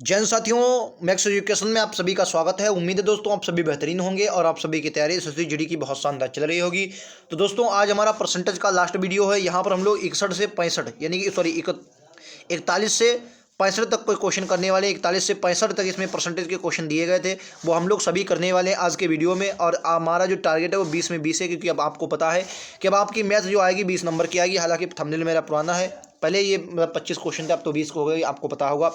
जैन साथियों, max education में आप सभी का स्वागत है। उम्मीद है दोस्तों आप सभी बेहतरीन होंगे और आप सभी की तैयारी एसएससी जीडी की बहुत शानदार चल रही होगी। तो दोस्तों आज हमारा परसेंटेज का लास्ट वीडियो है। यहाँ पर हम लोग 61 से 65 यानी कि 41 से 65 तक कोई क्वेश्चन करने वाले। 41 से 65 तक इसमें परसेंटेज के क्वेश्चन दिए गए थे, वो हम लोग सभी करने वाले हैं आज के वीडियो में। और हमारा जो टारगेट है वो 20 में 20 है, क्योंकि अब आपको पता है कि अब आपकी मैथ जो आएगी 20 नंबर की आएगी। हालांकि थंबनेल मेरा पुराना है, पहले ये 25 क्वेश्चन थे, अब तो 20 हो गए, आपको पता होगा।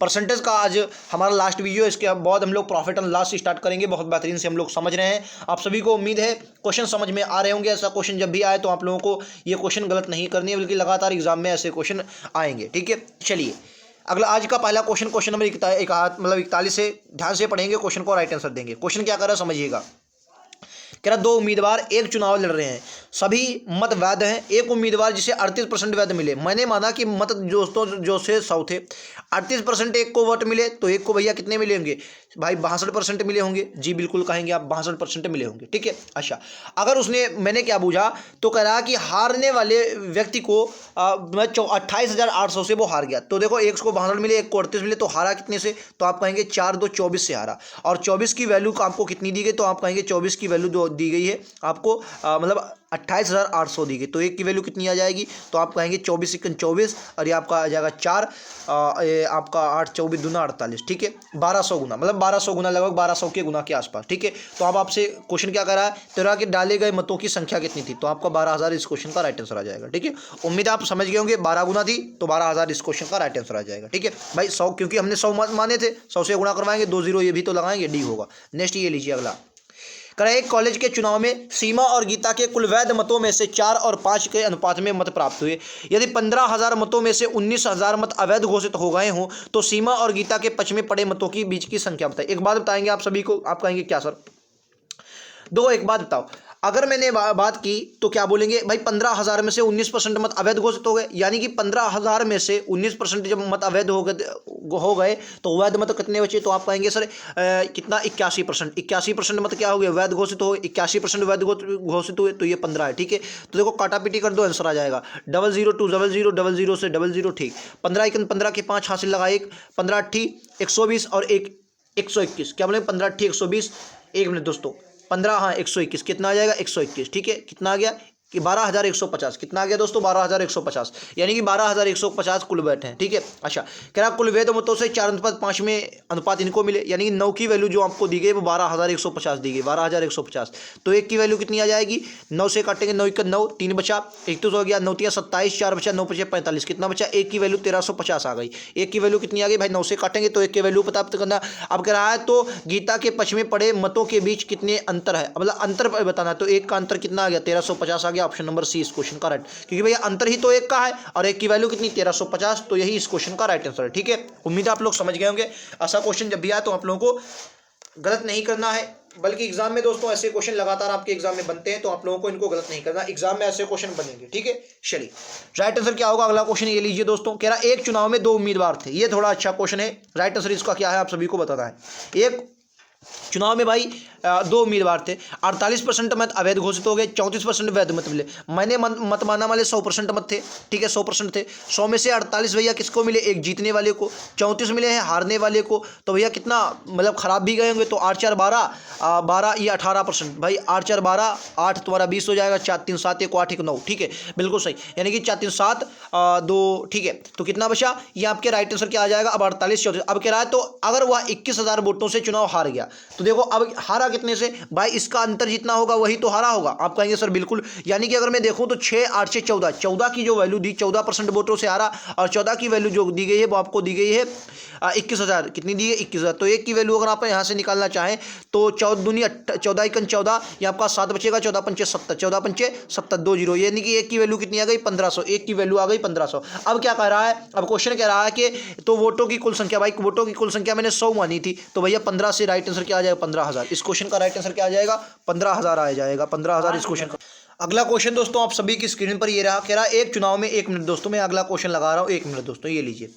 परसेंटेज का आज हमारा लास्ट वीडियो, इसके बाद हम लोग प्रॉफिट एंड लॉस स्टार्ट करेंगे। बहुत बेहतरीन से हम लोग समझ रहे हैं, आप सभी को उम्मीद है क्वेश्चन समझ में आ रहे होंगे। ऐसा क्वेश्चन जब भी आए तो आप लोगों को ये क्वेश्चन गलत नहीं करनी है, बल्कि लगातार एग्जाम में ऐसे क्वेश्चन आएंगे। ठीक है, चलिए अगला आज का पहला क्वेश्चन नंबर 41 से ध्यान से पढ़ेंगे, क्वेश्चन को राइट आंसर देंगे। क्वेश्चन क्या कर रहा है समझिएगा। कह रहा दो उम्मीदवार एक चुनाव लड़ रहे हैं, सभी मत वैध हैं। एक उम्मीदवार जिसे 38% वैध मिले। मैंने माना कि मत दोस्तों जो से 100 थे, 38% एक को वोट मिले, तो एक को भैया कितने मिले होंगे भाई? 62% मिले होंगे। जी बिल्कुल कहेंगे आप, 62% मिले होंगे। ठीक है, अच्छा अगर उसने, मैंने क्या बूझा, तो कह रहा कि हारने वाले व्यक्ति को 28,800 से वो हार गया। तो देखो, एक को 62 मिले, एक को 38 मिले, तो हारा कितने से? तो आप कहेंगे 4 2 24 से हारा। और 24 की वैल्यू आपको कितनी दी गई? तो आप कहेंगे 24 की वैल्यू दी गई है आपको, मतलब 28,800 दी गई। तो एक की वैल्यू कितनी आ जाएगी? तो आप कहेंगे 24 × 24, और ये आपका आ जाएगा 4, ये आपका 8 24 दूना 48। ठीक है, 1200 गुना, मतलब 1200 गुना, लगभग 1200 के गुना के आसपास। ठीक है, तो अब आपसे क्वेश्चन क्या कर रहा है, तेरह के डाले गए मतों की संख्या कितनी थी? तो आपका 12,000 इस क्वेश्चन का राइट आंसर आ जाएगा। ठीक है, उम्मीद आप समझ गए होंगे। 12 गुना थी तो 12,000 इस क्वेश्चन का राइट आंसर आ जाएगा। ठीक है भाई, 100 क्योंकि हमने 100 माने थे, 100 से गुणा करवाएंगे, 2 0 ये भी तो लगाएंगे, डी होगा। नेक्स्ट ये लीजिए अगला। एक कॉलेज के चुनाव में सीमा और गीता के कुल वैध मतों में से 4 और 5 के अनुपात में मत प्राप्त हुए। यदि 15,000 मतों में से 19,000 मत अवैध घोषित हो गए हों, तो सीमा और गीता के पक्ष में पड़े मतों की बीच की संख्या बताइए। एक बात बताएंगे आप सभी को, आप कहेंगे क्या सर? दो, एक बात बताओ, अगर मैंने बात की तो क्या बोलेंगे भाई? 15,000 में से 19% मत अवैध घोषित हो गए, यानी कि 15,000 में से 19% जब मत अवैध हो गए तो वैध मत कितने बचे? तो आप कहेंगे सर कितना? 81%। 81% मत क्या हो गए? वैध घोषित हो गए। 81% वैध घोषित हुए, तो ये 15 है। ठीक है, तो देखो काटा पीटी कर दो, आंसर आ जाएगा 00 2 00 00 से 00। ठीक, 15 × 15 के 5 हासिल लगा, 1 15 8 120 और 1 121। क्या बोले? 15 8 120। 1 मिनट दोस्तों, 15, हाँ 121, कितना आ जाएगा? 121। ठीक है, कितना आ गया कि 12,150। कितना आ गया दोस्तों? 12,150, यानी कि 12,150 कुल वैध हैं। ठीक है, अच्छा कह रहा कुल वैध मतों से 4:5 में अनुपात इनको मिले, यानी कि 9 की वैल्यू जो आपको दी गई वो 12,150 दी गई, 12,150। तो एक की वैल्यू कितनी आ जाएगी? 9 से काटेंगे, 9 × 9 3 बचा, 31 हो गया, 9 × 27 4 बचा, 9 × 45 कितना बचा? एक की वैल्यू 1350 आ गई। एक की वैल्यू कितनी आ गई भाई? 9 से काटेंगे तो एक की वैल्यू प्राप्त करना। अब कह रहा है तो गीता के पक्ष में पड़े मतों के बीच कितने अंतर है, मतलब अंतर बताना। तो एक का अंतर कितना आ गया? 1350 आ गया। ऑप्शन नंबर सी इस क्वेश्चन का राइट, क्योंकि भैया अंतर ही तो एक का है और एक की वैल्यू कितनी? 1350, तो यही इस क्वेश्चन का राइट आंसर है। ठीक है, उम्मीद आप लोग समझ गए होंगे। ऐसा क्वेश्चन जब भी आए तो आप लोगों को गलत नहीं करना है, बल्कि एग्जाम में दोस्तों ऐसे क्वेश्चन लगातार आपके एग्जाम में बनते हैं, तो आप लोगों को इनको गलत नहीं करना। एग्जाम में ऐसे क्वेश्चन बनेंगे। ठीक है, चलिए राइट आंसर क्या होगा? अगला क्वेश्चन ये लीजिए दोस्तों। कह रहा एक चुनाव में दो उम्मीदवार थे। ये थोड़ा अच्छा क्वेश्चन है। राइट आंसर इसका क्या है आप सभी को बताना है। एक चुनाव में भाई दो उम्मीदवार थे, 48% मत अवैध घोषित हो गए, 34% वैध मत मिले। मैंने मत माना वाले 100% मत थे। ठीक है, 100% थे। 100 में से 48 भैया किसको मिले? एक जीतने वाले को। 34 मिले हैं हारने वाले को। तो भैया कितना, मतलब खराब भी गए होंगे। तो 8 4 12 12, ये 18% भाई। 8 4 12 8 तुम्हारा 20 हो जाएगा, 4 3 7 1 8 1 9। ठीक है, बिल्कुल सही, यानी कि 4 3 7 2। ठीक है, तो कितना बचा? ये आपके राइट आंसर क्या आ जाएगा? अब 48 34। अब कह रहा है तो अगर वह 21,000 वोटों से चुनाव हार गया, तो देखो अब हारा कितने से भाई? इसका अंतर जितना होगा वही तो हारा होगा। आप कहेंगे सर बिल्कुल, यानी कि अगर मैं देखूं तो 6 8 से 14, 14 की जो वैल्यू दी, 14% वोटों से हारा, और 14 की वैल्यू जो दी गई है वो आपको दी गई है 21,000। कितनी दी है? 21,000। तो एक की वैल्यू अगर आप यहां से निकालना चाहें तो 14 दूनी 14 × 14, ये आपका 7 बचेगा, 14 पंचे 70, 14 पंचे 70 2 0, यानी कि एक की वैल्यू कितनी आ गई? 1500। एक की वैल्यू आ गई 1500। अब क्या कह रहा है? अब क्वेश्चन कह रहा है कि तो वोटों की कुल संख्या, भाई वोटों की कुल संख्या मैंने 100 मानी थी, तो भैया 15 से राइट आंसर क्या आ जाएगा? 15,000। इस क्वेश्चन का राइट आंसर क्या आ जाएगा? 15,000 आ जाएगा। 15,000 इस क्वेश्चन का। अगला क्वेश्चन दोस्तों आप सभी की स्क्रीन पर ये रहा। कह रहा एक चुनाव में, 1 मिनट दोस्तों मैं अगला क्वेश्चन लगा रहा हूँ, 1 मिनट दोस्तों, ये लीजिए।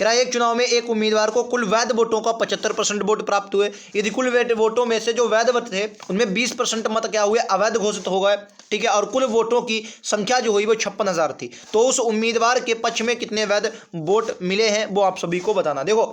कह रहा है एक चुनाव में एक उम्मीदवार को कुल वैध वोटों का 75% वोट प्राप्त हुए। यदि कुल वोटों में से जो वैध वोट थे उनमें 20% मत क्या हुए, अवैध घोषित हो गए, ठीक है, और कुल वोटों की संख्या जो हुई वो 56,000 थी, तो उस उम्मीदवार के पक्ष में कितने वैध वोट मिले हैं वो आप सभी को बताना। देखो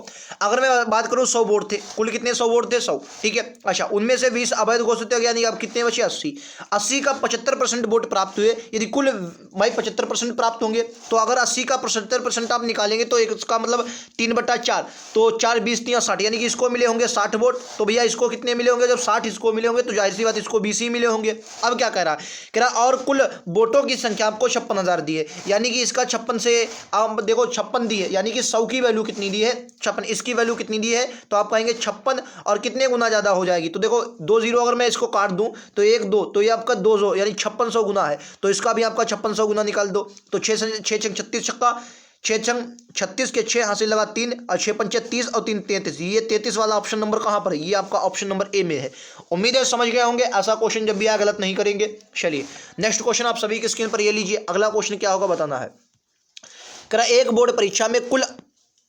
अगर मैं बात करूं 100 वोट थे, कुल कितने 100 वोट थे 100, ठीक है। अच्छा, उनमें से 20 अवैध घोषित हो गया, यानी अब कितने बचे 80 का 75% वोट प्राप्त हुए। यदि कुल भाई 75% प्राप्त होंगे तो अगर 80 का 75% आप निकालेंगे तो इसका मतलब 3/4, तो 4 20 3 60, यानी कि इसको मिले होंगे 60 वोट। तो भैया इसको कितने मिले होंगे, जब 60 इसको मिले होंगे तो जाहिर सी बात इसको 20 ही मिले होंगे। अब क्या कह रहा है और कुल वोटों की संख्या आपको 56,000 दी है, यानी कि इसका 56 से आप देखो 56 दी है, यानी कि 100 की वैल्यू कितनी दी है 56, इसकी वैल्यू कितनी दी है तो आप कहेंगे 56 और कितने गुना ज़्यादा हो जाएगी। तो देखो 2 0 अगर मैं इसको काट दूं तो 1 2, तो ये आपका 200 यानी 5600 गुना है, तो इसका भी आपका 5600 गुना निकाल दो। तो 6 6 36 छक्का 6 छंग 36 के 6 हासिल लगा 3 और 6 पंचे 30 और 3 33, ये 33 वाला ऑप्शन नंबर कहाँ पर है, ये आपका ऑप्शन नंबर ए में है। उम्मीद है समझ गए होंगे, ऐसा क्वेश्चन जब भी आए गलत नहीं करेंगे। चलिए नेक्स्ट क्वेश्चन आप सभी की स्क्रीन पर ये लीजिए, अगला क्वेश्चन क्या होगा बताना है। कह रहा एक बोर्ड परीक्षा में कुल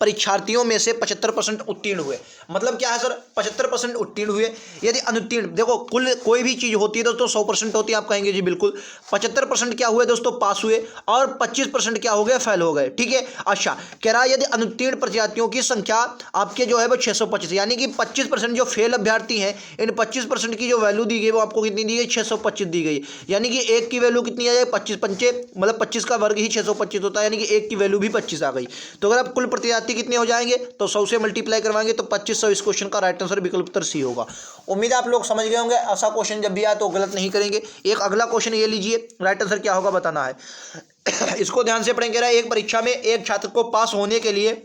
परीक्षार्थियों में से 75% उत्तीर्ण हुए, मतलब क्या है सर 75% उत्तीर्ण हुए। यदि अनुत्तीर्ण, देखो कुल कोई भी चीज़ होती है दोस्तों 100% होती है, आप कहेंगे जी बिल्कुल। 75% क्या हुए दोस्तों पास हुए और 25% क्या हो गए फेल हो गए, ठीक है। अच्छा कह रहा है यदि अनुत्तीर्ण प्रत्याशियों की संख्या आपके जो है वो 625, यानी कि 25% जो फेल अभ्यर्थी हैं इन 25% की जो वैल्यू दी गई वो आपको कितनी दी गई 625 दी गई, यानी कि एक की वैल्यू कितनी आ जाए 25 पंचे मतलब 25 का वर्ग ही 625 होता है, यानी कि एक की वैल्यू भी 25 आ गई। तो अगर आप कुल प्रत्याशी कितने हो जाएंगे तो 100 से मल्टीप्लाई करवाएंगे तो 2500, इस क्वेश्चन का राइट आंसर विकल्प उत्तर सी होगा। उम्मीद है आप लोग समझ गए होंगे, ऐसा क्वेश्चन जब भी आए तो गलत नहीं करेंगे। एक अगला क्वेश्चन ये लीजिए, राइट आंसर क्या होगा बताना है। इसको ध्यान से पढ़ेंगे। एक परीक्षा में एक छात्र को पास होने के लिए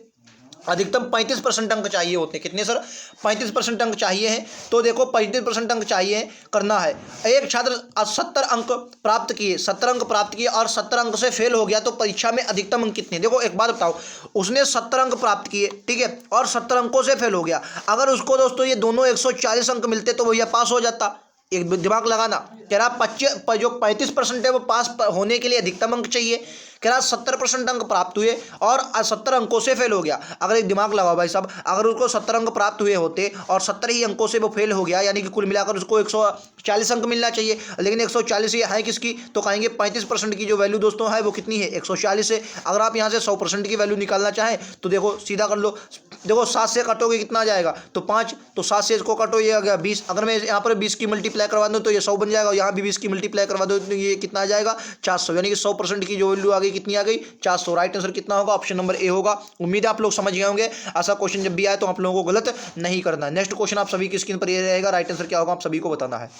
अधिकतम 35% अंक चाहिए होते हैं, कितने सर 35% अंक चाहिए हैं। तो देखो 35% अंक चाहिए करना है, एक छात्र 70 अंक प्राप्त किए 70 अंक प्राप्त किए और 70 अंक से फेल हो गया तो परीक्षा में अधिकतम अंक कितने। देखो एक बात बताओ, उसने 70 अंक प्राप्त किए, ठीक है, और 70 अंकों से फेल हो गया, अगर उसको दोस्तों ये दोनों 140 अंक मिलते तो भैया पास हो जाता। एक दिमाग लगाना, कह रहा 25 जो 35% है वो पास होने के लिए अधिकतम अंक चाहिए, कह रहा 70% अंक प्राप्त हुए और 70 अंकों से फेल हो गया। अगर एक दिमाग लगाओ भाई साहब, अगर उसको 70 अंक प्राप्त हुए होते और 70 ही अंकों से वो फेल हो गया, यानी कि कुल मिलाकर उसको 140 अंक मिलना चाहिए, लेकिन 140 ये है किसकी, तो कहेंगे 35% की जो वैल्यू दोस्तों है वो कितनी है 140 है। अगर आप यहाँ से 100% की वैल्यू निकालना चाहें तो देखो सीधा कर लो, देखो 7 से काटोगे कितना आ जाएगा तो 5, तो 7 से इसको काटो ये आ गया 20, अगर मैं यहाँ पर 20 की मल्टीप्लाई करवा दूँ तो ये 100 बन जाएगा, यहाँ भी 20 की मल्टीप्लाई करवा दो तो ये कितना आ जाएगा 400, यानी कि 100% की जो वैल्यू आ गई कितनी आ गई 400। राइट आंसर कितना होगा ऑप्शन नंबर ए होगा। उम्मीद है आप लोग समझ गए होंगे, ऐसा क्वेश्चन जब भी आए तो आप लोगों को गलत नहीं करना है। नेक्स्ट क्वेश्चन आप सभी की स्क्रीन पर ये रहेगा, राइट आंसर क्या होगा आप सभी को बताना है।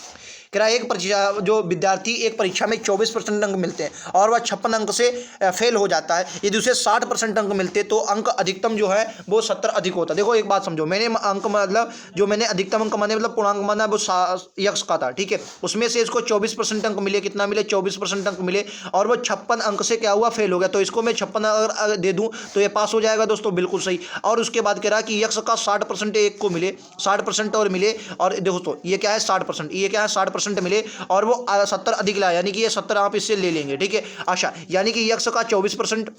कह रहा है एक परीक्षा जो विद्यार्थी एक परीक्षा में 24% अंक मिलते हैं और वह 56 अंक से फेल हो जाता है, यदि उसे 60% अंक मिलते तो अंक अधिकतम जो है वो 70 अधिक होता। देखो एक बात समझो, मैंने अंक मतलब जो मैंने अधिकतम अंक माने मतलब पूर्णांक माना वो यक्स का था, ठीक है, उसमें से इसको 24% अंक मिले, कितना मिले 24% अंक मिले और वो 56 अंक से क्या हुआ फेल हो गया, तो इसको मैं 56 अगर दे दूं तो ये पास हो जाएगा दोस्तों, बिल्कुल सही। और उसके बाद कह रहा है कि यक्स का 60% एक को मिले 60% और मिले, और दोस्तों ये क्या है 60%, ये क्या है 60% मिले और वो 70 अधिक लाया, यानी कि ये 70 आप इससे ले लेंगे, ठीक है। अच्छा यानी कि यक्स का 24%,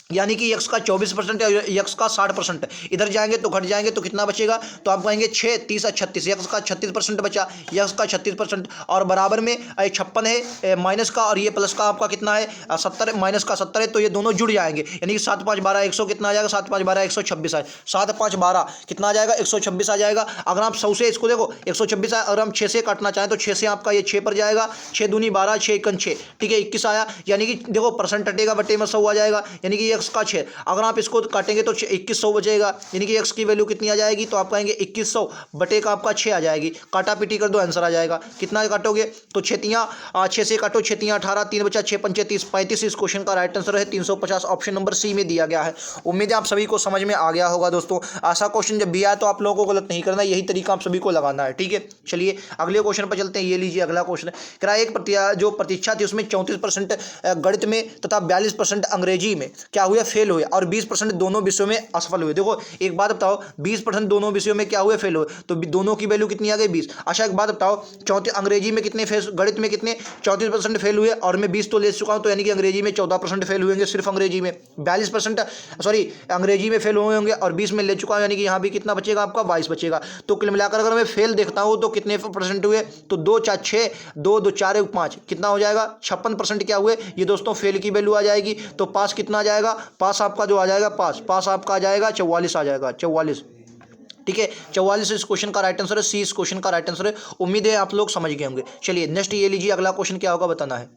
यानी कि यक्स का 24% या यक्स का 60%, इधर जाएंगे तो घट जाएंगे तो कितना बचेगा, तो आप कहेंगे 6 30 36, यक्स का 36% बचा, यक्स का 36% और बराबर में 56 है माइनस का और ये प्लस का आपका कितना है 70, माइनस का 70 है, तो ये दोनों जुड़ जाएंगे, यानी कि 7 5 12 100 कितना आ जाएगा 7 5 12 126 है, 7 5 12 कितना आ जाएगा 126 आ जाएगा। अगर आप 100 से इसको देखो 126 अगर हम 6 से काटना चाहें तो 6 से आपका ये 6 पर जाएगा, 6 दूनी 12 6 1 6, ठीक है 21 आया, यानी कि देखो परसेंट हटेगा बटे में 100 आ जाएगा, यानी कि एक्स का 6, अगर आप इसको काटेंगे तो 2100 बचेगा, यानी कि एक्स की वैल्यू कितनी आ जाएगी, तो आप कहेंगे 2100 बटे का आपका 6 आ जाएगी, काटा पीटी कर दो आंसर आ जाएगा। कितना काटोगे तो 6 से काटो 6 3 18, 3 बचा 6 पंचे 30 35, इस क्वेश्चन का राइट आंसर है 350, ऑप्शन नंबर सी में दिया गया है। उम्मीद है आप सभी को समझ में आ गया होगा दोस्तों, ऐसा क्वेश्चन जब भी आए तो आप लोगों को गलत नहीं करना, यही तरीका आप सभी को लगाना है, ठीक है। चलिए अगले क्वेश्चन पर चलते हैं, ये लीजिए अगला क्वेश्चन है, एक जो प्रतीक्षा थी उसमें 34% गणित में तथा 42% अंग्रेजी में क्या क्या हुए, फेल हुए, और 20% दोनों विषयों में असफल हुए। देखो एक बात बताओ, 20% दोनों विषयों में क्या हुए, फेल हुए, तो दोनों की वैल्यू कितनी आ गई, 20। अच्छा एक बात बताओ, अंग्रेजी में कितने फेल, गणित में कितने 34% फेल हुए, और मैं 20 तो ले चुका हूँ, तो यानी कि अंग्रेजी में 14% फेल हुएंगे, सिर्फ अंग्रेजी में 42%, सॉरी अंग्रेजी में फेल हुए होंगे, और 20 में ले चुका हूँ, यानी कि यहाँ भी कितना बचेगा आपका, 22 बचेगा। तो कुल मिलाकर अगर मैं फेल देखता हूँ तो कितने परसेंट हुए, तो 2 4 6, 2 2 4 1 5, कितना हो जाएगा, 56% क्या हुए ये दोस्तों, फेल की वैल्यू आ जाएगी। तो पास कितना आ जाएगा, पास आपका जो आ जाएगा, पास आपका आ जाएगा 44 आ जाएगा, 44। ठीक है, 44 इस क्वेश्चन का राइट आंसर है, सी इस क्वेश्चन का राइट आंसर है। उम्मीद है आप लोग समझ गए होंगे। चलिए नेक्स्ट ये लीजिए, अगला क्वेश्चन क्या होगा बताना है।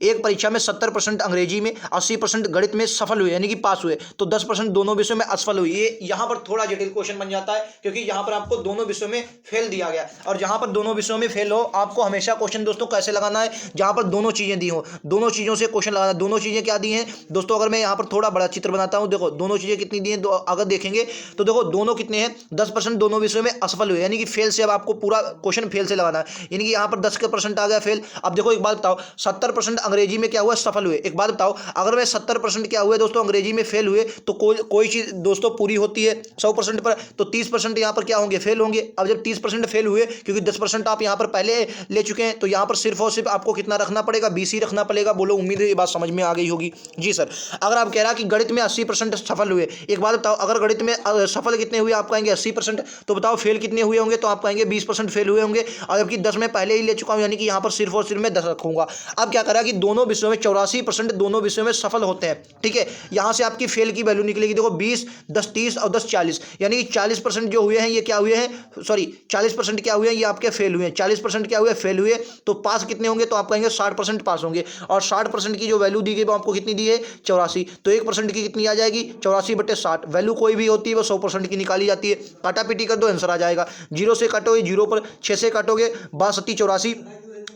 एक परीक्षा में 70% अंग्रेजी में, 80% गणित में सफल हुए, यानी कि पास हुए, तो 10% दोनों विषयों में असफल हुए। ये यहाँ पर थोड़ा जटिल क्वेश्चन बन जाता है, क्योंकि यहाँ पर आपको दोनों विषयों में फेल दिया गया, और जहाँ पर दोनों विषयों में फेल हो, आपको हमेशा क्वेश्चन दोस्तों कैसे लगाना है, जहाँ पर दोनों चीजें दी हो, दोनों चीजों से क्वेश्चन लगाना। दोनों चीजें क्या दी हैं दोस्तों, अगर मैं यहाँ पर थोड़ा बड़ा चित्र बनाता हूँ, देखो दोनों चीजें कितनी दी हैं, अगर देखेंगे तो देखो दोनों कितने हैं, 10% दोनों विषयों में असफल हुए, यानी कि फेल से अब आपको पूरा क्वेश्चन फेल से लगाना है, यानी कि यहाँ पर 10% आ गया फेल। अब देखो एक बात बताओ, 70% अंग्रेजी में क्या हुआ, सफल हुए। एक बात बताओ, अगर मैं 70% क्या हुए दोस्तों अंग्रेजी में फेल हुए, तो कोई चीज दोस्तों पूरी होती है 100% पर, तो 30% यहाँ पर क्या होंगे, फेल होंगे। अब जब 30% फेल हुए, क्योंकि 10% आप यहाँ पर पहले ले चुके हैं, तो यहाँ पर सिर्फ और सिर्फ आपको कितना रखना पड़ेगा, 20 ही रखना पड़ेगा। बोलो उम्मीद है ये बात समझ में आ गई होगी। जी सर, अगर आप कह रहा कि गणित में 80% सफल हुए, एक बात बताओ, अगर गणित में सफल कितने हुए, आप कहेंगे 80%, तो बताओ फेल कितने हुए होंगे, तो आप कहेंगे 20% फेल हुए होंगे। और जबकि 10 में पहले ही ले चुका हूँ, यानी कि यहाँ पर सिर्फ और सिर्फ मैं 10 रखूंगा। अब क्या करा कि दोनों विषयों में 84% दोनों विषयों में सफल होते हैं। ठीक है, यहां से आपकी फेल की वैल्यू निकलेगी, देखो 20 10 30 और 10 40, यानी कि 40% जो हुए हैं ये क्या हुए हैं, सॉरी 40% क्या हुए हैं, ये आपके फेल हुए हैं। 40% क्या हुए, फेल हुए। तो पास कितने होंगे, तो आप कहेंगे 60% पास होंगे, और 60% की जो वैल्यू दी गई वो आपको कितनी दी है, 84। तो 1% की कितनी आ जाएगी, 84/60। वैल्यू कोई भी होती है वो 100% की निकाली जाती है। काटा पीटी कर दो, आंसर आ जाएगा। 0 से काटोगे 0 पर, 6 से काटोगे 62 84,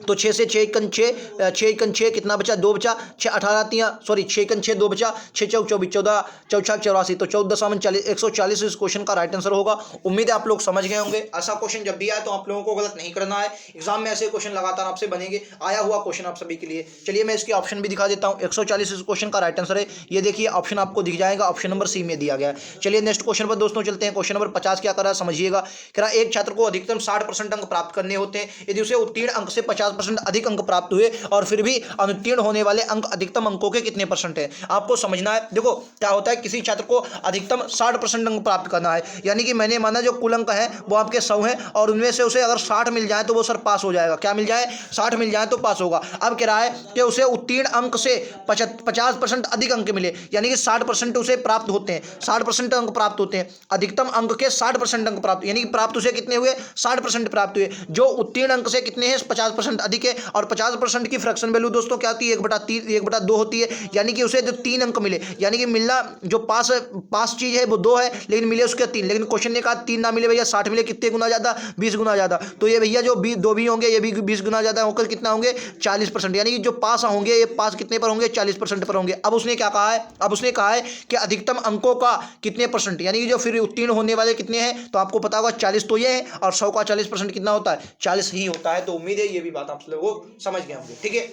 तो 6 से 6 एकन 6, 6 एकन 6, कितना बचा, 2 बचा, 6 18 तियाँ, सॉरी 6 एकन 6 2 बचा, 6 चौक 24, 14 चौछा 84, तो 14 140 इस क्वेश्चन का राइट आंसर होगा। उम्मीद है आप लोग समझ गए होंगे। ऐसा क्वेश्चन जब भी आए तो आप लोगों को गलत नहीं करना है, एग्जाम में ऐसे क्वेश्चन लगातार आपसे बनेंगे, आया हुआ क्वेश्चन आप सभी के लिए। चलिए मैं इसके ऑप्शन भी दिखा देता हूँ। 140 इस क्वेश्चन का राइट आंसर है, ये देखिए ऑप्शन आपको दिख जाएगा, ऑप्शन नंबर सी में दिया गया है। चलिए नेक्स्ट क्वेश्चन पर दोस्तों चलते हैं। क्वेश्चन नंबर 50 क्या करा समझिएगा। कह रहा एक छात्र को अधिकतम 60% अंक प्राप्त करने होते हैं, यदि उसे उत्तीर्ण अंक से 50% अधिक अंक प्राप्त हुए और फिर भी अनुत्तीर्ण होने वाले अंक अधिकतम अंकों के कितने परसेंट है, आपको समझना है। देखो क्या होता है, किसी छात्र को अधिकतम 60% अंक प्राप्त करना है, यानी कि मैंने माना जो कुल अंक है वो आपके 100 हैं, और उनमें से उसे अगर 60 मिल जाए तो वो सर पास हो जाएगा। क्या मिल जाए, 60 मिल जाए तो पास होगा। अब कह रहा है कि उसे उत्तीर्ण अंक से 50% अधिक अंक मिले, यानी कि 60% उसे प्राप्त होते हैं, 60% अंक प्राप्त होते हैं, अधिकतम अंक के 60% अंक प्राप्त, यानी कि प्राप्त उसे कितने हुए, 60% प्राप्त हुए। जो उत्तीर्ण अंक से कितने हैं, 50% अधिक है, और 50% की फ्रैक्शन वैल्यू दोस्तों क्या होती है, 1/3 1/2 होती है, यानी कि उसे जो 3 अंक मिले, यानी कि मिलना जो पास चीज है वो 2 है, लेकिन मिले उसके 3, लेकिन क्वेश्चन ने कहा 3 ना मिले भैया, 60 मिले, कितने गुना ज्यादा, 20 गुना ज्यादा। तो ये भैया जो 2 भी होंगे ये भी 20 गुना ज्यादा होकर कितना होंगे, 40%, यानी कि जो पास होंगे ये पास कितने पर होंगे, 40% पर होंगे। अब उसने क्या कहा है, अब उसने कहा है कि अधिकतम अंकों का कितने परसेंट, यानी कि जो फिर उत्तीर्ण होने वाले कितने हैं, तो आपको पता होगा 40 तो ये है, और 100 का 40% कितना होता है, 40 ही होता है। तो उम्मीद है ये भी बात आप लोगों को समझ गए होंगे। ठीक है,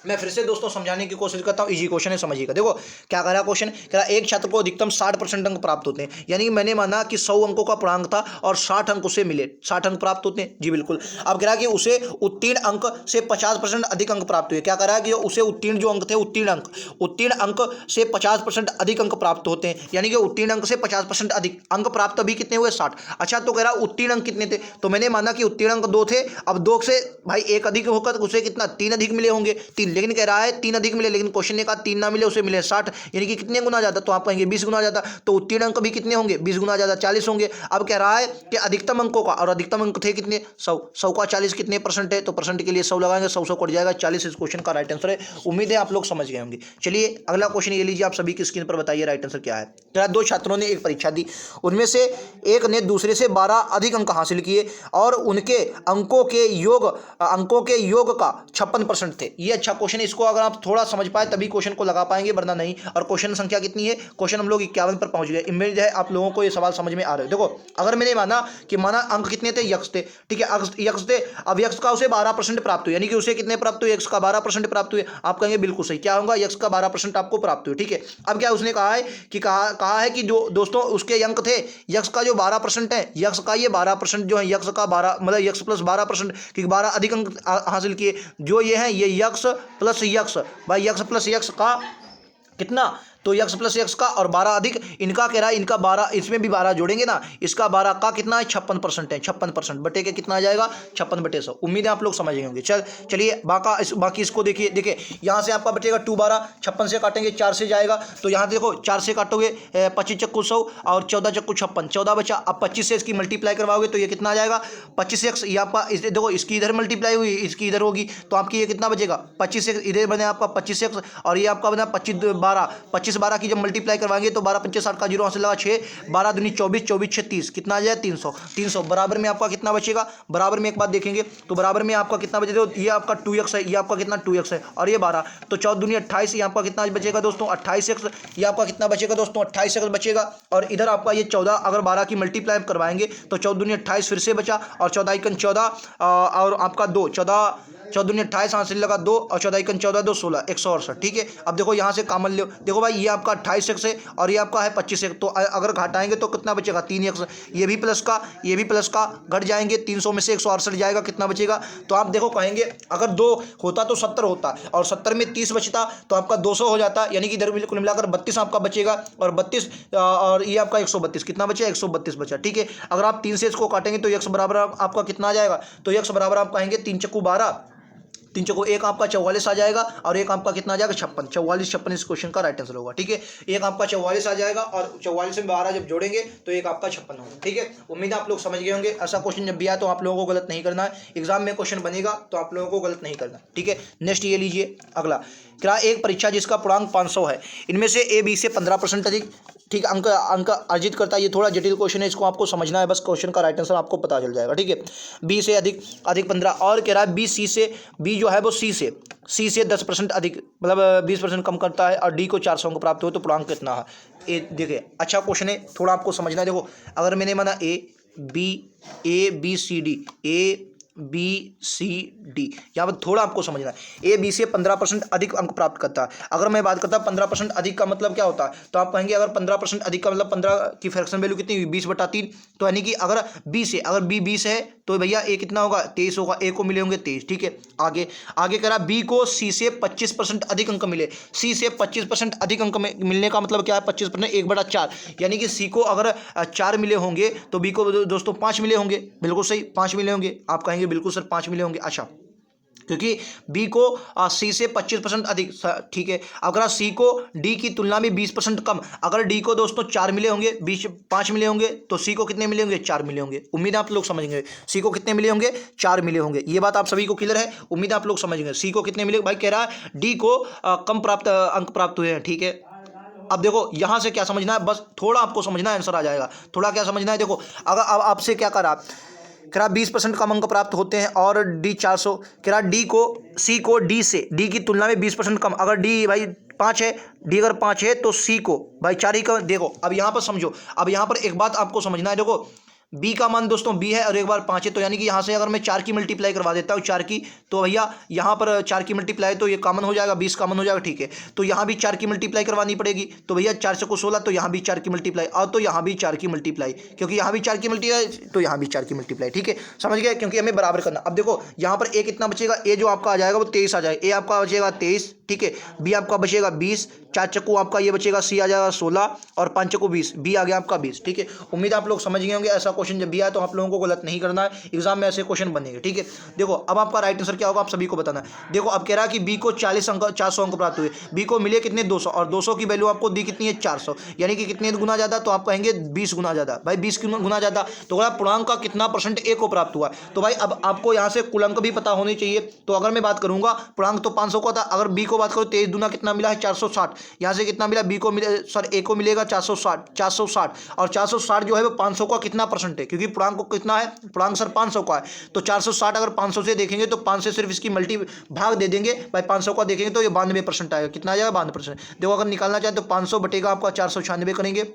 मैं फिर से दोस्तों समझाने की कोशिश करता हूँ, इजी क्वेश्चन है समझिएगा। देखो क्या कह रहा है क्वेश्चन, कह रहा है एक छात्र को अधिकतम 60% अंक प्राप्त होते हैं, यानी कि मैंने माना कि 100 अंकों का पूर्णांक था और 60 अंक उसे मिले, 60 अंक प्राप्त होते हैं, जी बिल्कुल। अब कह रहा है कि उसे उत्तीर्ण अंक से 50% अधिक अंक प्राप्त हुए। क्या कह रहा है कि उसे उत्तीर्ण जो अंक थे, उत्तीर्ण अंक से 50% अधिक अंक प्राप्त होते हैं, यानी कि उत्तीर्ण अंक से 50% अधिक अंक प्राप्त अभी कितने हुए, 60। अच्छा तो कह रहा है उत्तीर्ण अंक कितने थे, तो मैंने माना कि उत्तीर्ण अंक 2 थे, अब 2 से भाई 1 अधिक होकर उसे कितना 3 अधिक मिले होंगे, 3, लेकिन कह रहा है 3 अधिक मिले, लेकिन क्वेश्चन ने कहा 3 ना मिले, उसे मिले 60, यानी कि कितने गुना ज्यादा, तो आप कहेंगे 20 गुना ज्यादा। तो उत्तीर्ण अंक भी कितने होंगे, 20 गुना ज्यादा, 40 होंगे। अब कह रहा है कि अधिकतम अंकों का, और अधिकतम अंक थे कितने, 100 का 40 कितने परसेंट है, तो परसेंट के लिए 100 लगाएंगे, 100 कट जाएगा, 40 इस क्वेश्चन का राइट आंसर है। उम्मीद है आप लोग समझ गए होंगे। चलिए अगला क्वेश्चन ये लीजिए, आप सभी की स्क्रीन पर बताइए राइट आंसर क्या है। 2 छात्रों ने एक परीक्षा दी, उनमें से एक ने दूसरे से 12 अधिक अंक हासिल किए और उनके अंकों के योग का 56% थे। ये अच्छा क्वेश्चन, इसको अगर आप थोड़ा समझ पाए तभी क्वेश्चन को लगा पाएंगे, वरना नहीं। और क्वेश्चन संख्या कितनी है, क्वेश्चन हम लोग 51 पर पहुंच गए। उम्मीद है आप लोगों को ये सवाल समझ में आ रहे हो। देखो अगर मैंने माना अंक कितने थे, यक्स थे, ठीक है, यक्स थे। अब यक्स का उसे 12% प्राप्त हुआ, यानी कि उसे कितने प्राप्त हुए, यक्स का 12% प्राप्त हुए। आप कहेंगे बिल्कुल सही, क्या होगा, यक्स का 12% आपको प्राप्त हुए, ठीक है। अब क्या उसने कहा है कि कहा है कि जो दोस्तों उसके अंक थे, यक्स का जो 12% है, यक्स का ये 12% जो है, यक्स का 12 मतलब यक्स प्लस 12%, क्योंकि 12 अधिक अंक हासिल किए, जो ये है ये यक्स प्लस यक्स, भाई यक्स प्लस यक्स का कितना, तो यक्स प्लस यक्स का और 12 अधिक इनका कह रहा है, इनका 12, इसमें भी 12 जोड़ेंगे ना, इसका 12 का कितना है, 56% है। 56% बटे के कितना आ जाएगा, 56/100। उम्मीद है आप लोग समझ गए होंगे। चलिए बाकी इसको देखिए यहाँ से आपका बचेगा 2 12, 56 से काटेंगे 4 से जाएगा, तो यहाँ देखो 4 से काटोगे 25 चक्कू 100 और 14 चक्कू 56, 14 बचा। अब 25 से इसकी मल्टीप्लाई करवाओगे तो ये कितना आ जाएगा, 25x, ये आपका देखो इसकी इधर मल्टीप्लाई हुई, इसकी इधर होगी, तो आपकी ये कितना बचेगा, 25x इधर बने आपका 25x, और ये आपका बना 25 12 की जब मल्टीप्लाई करवाएंगे तो 12 5 60 का जीरो से लगा 6, 12 दूनी 24, 24 6 30, कितना आ जाए 300। बराबर में आपका कितना बचेगा, बराबर में एक बात देखेंगे तो बराबर में आपका कितना बचेगा, ये आपका 2x है, ये आपका कितना 2x है, और ये 12, तो 14 दूनी 28, ये आपका कितना बचेगा दोस्तों 28x, ये आपका कितना बचेगा दोस्तों 28x बचेगा। और इधर आपका ये 14, अगर 12 की मल्टीप्लाई करवाएंगे तो 14 दूनी 28 फिर से बचा, और 14 × 14 और आपका 2, 14 दूनी 28 हाथ से लगा 2, और 14 × 14 2 16, 168, ठीक है। अब देखो यहाँ से कॉमन लो, देखो भाई ये आपका 28x है और ये आपका है 25x, तो अगर घटाएंगे तो कितना बचेगा 3x, ये भी प्लस का घट जाएंगे, 300 में से 168 जाएगा, कितना बचेगा। तो आप देखो कहेंगे अगर 2 होता तो 70 होता, और 70 में 30 बचता तो आपका 200 हो जाता, यानी कि इधर कुल मिलाकर 32 आपका बचेगा, और 32 और ये आपका 132, कितना बचा 132 बचा, ठीक है। अगर आप 3 से इसको काटेंगे तो x बराबर आपका कितना आ जाएगा, तो x बराबर आप कहेंगे 3 चक्कू 12, 3 चक्कू एक आपका 44 आ जाएगा, और एक आपका कितना आ जाएगा 56, 44 56 इस क्वेश्चन का राइट आंसर होगा, ठीक है। एक आपका 44 आ जाएगा और 44 में 12 जब जोड़ेंगे तो एक आपका 56 होगा, ठीक है। उम्मीद है आप लोग समझ गए होंगे। ऐसा क्वेश्चन जब भी आए तो आप लोगों को गलत नहीं करना है, एग्जाम में क्वेश्चन बनेगा तो आप लोगों को गलत नहीं करना, ठीक है। नेक्स्ट ये लीजिए अगला, क्या एक परीक्षा जिसका पूर्णांक 500 है, इनमें से ए बी से 15% अधिक, ठीक, अंक अर्जित करता है। ये थोड़ा जटिल क्वेश्चन है, इसको आपको समझना है, बस क्वेश्चन का राइट आंसर आपको पता चल जाएगा, ठीक है। बी से अधिक 15, और कह रहा है बी जो है वो सी से 10% अधिक, मतलब 20% कम करता है, और डी को 400 अंक प्राप्त हो तो पूर्णांक कितना है। ए देखिए अच्छा क्वेश्चन है, थोड़ा आपको समझना है। देखो अगर मैंने माना ए बी सी डी, यहाँ पर थोड़ा आपको समझना है। ए बी से 15% अधिक अंक प्राप्त करता है। अगर मैं बात करता 15% अधिक का मतलब क्या होता है, तो आप कहेंगे अगर 15% अधिक का मतलब 15 की फ्रैक्शन वैल्यू कितनी हुई 20/3, तो यानी कि अगर बी 20 है तो भैया ए कितना होगा 23 होगा, ए को मिले होंगे 23, ठीक है। आगे कह रहा बी को सी से 25% अधिक अंक मिले। सी से 25% अधिक अंक मिलने का मतलब क्या है, 25% 1/4, यानी कि सी को अगर 4 मिले होंगे तो बी को दोस्तों 5 मिले होंगे, बिल्कुल सही 5 मिले होंगे। आप कहेंगे बिल्कुल सर 5 मिले होंगे, अच्छा, क्योंकि बी को सी से 25% अधिक, ठीक है। अगर सी को डी की तुलना में 20% कम, अगर डी को दोस्तों 4 मिले होंगे, 5 मिले होंगे, तो सी को कितने मिले होंगे 4 मिले होंगे। उम्मीद है आप लोग समझेंगे, सी को कितने मिले होंगे 4 मिले होंगे। ये बात आप सभी को क्लियर है, उम्मीद है आप लोग समझेंगे। सी को कितने मिले, भाई कह रहा है डी को कम अंक प्राप्त हुए हैं, ठीक है। अब देखो यहां से क्या समझना है, बस थोड़ा आपको समझना है, आंसर आ जाएगा। थोड़ा क्या समझना है, देखो अगर अब आपसे क्या करा, कह रहा 20% कम अंक प्राप्त होते हैं और डी 400, कह रहा सी को डी की तुलना में 20% कम, अगर डी भाई 5 है, डी अगर 5 है तो सी को भाई 4 ही का। देखो अब यहाँ पर समझो, अब यहाँ पर एक बात आपको समझना है। देखो बी का मान दोस्तों बी है और एक बार 5 है, तो यानी कि यहाँ से अगर मैं 4 की मल्टीप्लाई करवा देता हूँ 4 की, तो भैया यहाँ पर 4 की मल्टीप्लाई तो ये कॉमन हो जाएगा, 20 कॉमन हो जाएगा, ठीक है। तो यहाँ भी 4 की मल्टीप्लाई करवानी पड़ेगी, तो भैया 4 से को 16, तो यहाँ भी 4 की मल्टीप्लाई, और तो यहाँ भी 4 की मल्टीप्लाई, क्योंकि यहाँ भी 4 की मल्टीप्लाई तो यहाँ भी 4 की मल्टीप्लाई, ठीक है, समझ गए, क्योंकि हमें बराबर करना। अब देखो यहाँ पर ए कितना बचेगा, ए जो आपका आ जाएगा वो 23 आ जाएगा, ए आपका बचेगा 23, ठीक है। बी आपका बचेगा 20, 4 चक्कू आपका ये बचेगा, सी आ जाएगा 16, और 5 चक्कू 20, बी आ गया आपका 20, ठीक है। उम्मीद आप लोग समझ गए होंगे। ऐसा क्वेश्चन जब भी आए तो आप लोगों को गलत नहीं करना है, एग्जाम में ऐसे क्वेश्चन बनेंगे, ठीक है। देखो अब आपका राइट आंसर क्या होगा आप सभी को बताना है। देखो अब कह रहा है कि बी को 400 अंक प्राप्त हुए, बी को मिले कितने 200, और 200 की वैल्यू आपको दी कितनी है 400, यानी कि कितने गुना ज़्यादा, तो आप कहेंगे 20 गुना ज़्यादा। भाई 20 गुना ज़्यादा, तो अगर पूर्णांक का कितना % ए को प्राप्त हुआ, तो भाई अब आपको यहाँ से कुल अंक भी पता होने चाहिए। तो अगर मैं बात करूँगा पूर्णांक तो 500 का था, अगर बी को बात करूँ 23 दूना कितना मिला है 460, यहाँ से कितना मिला बी को मिले, सर ए को मिलेगा 460, और 460 जो है वो 500 का कितना % 92% है, क्योंकि पूर्णांक को कितना है, पूर्णांक सर 500 का है, तो 460 अगर 500 से देखेंगे तो 5 से सिर्फ इसकी मल्टी भाग दे देंगे भाई, 500 का देखेंगे तो ये 92% आएगा। कितना आ जाएगा, 92%। देखो अगर निकालना चाहें तो 500 बटेगा आपका 496 करेंगे,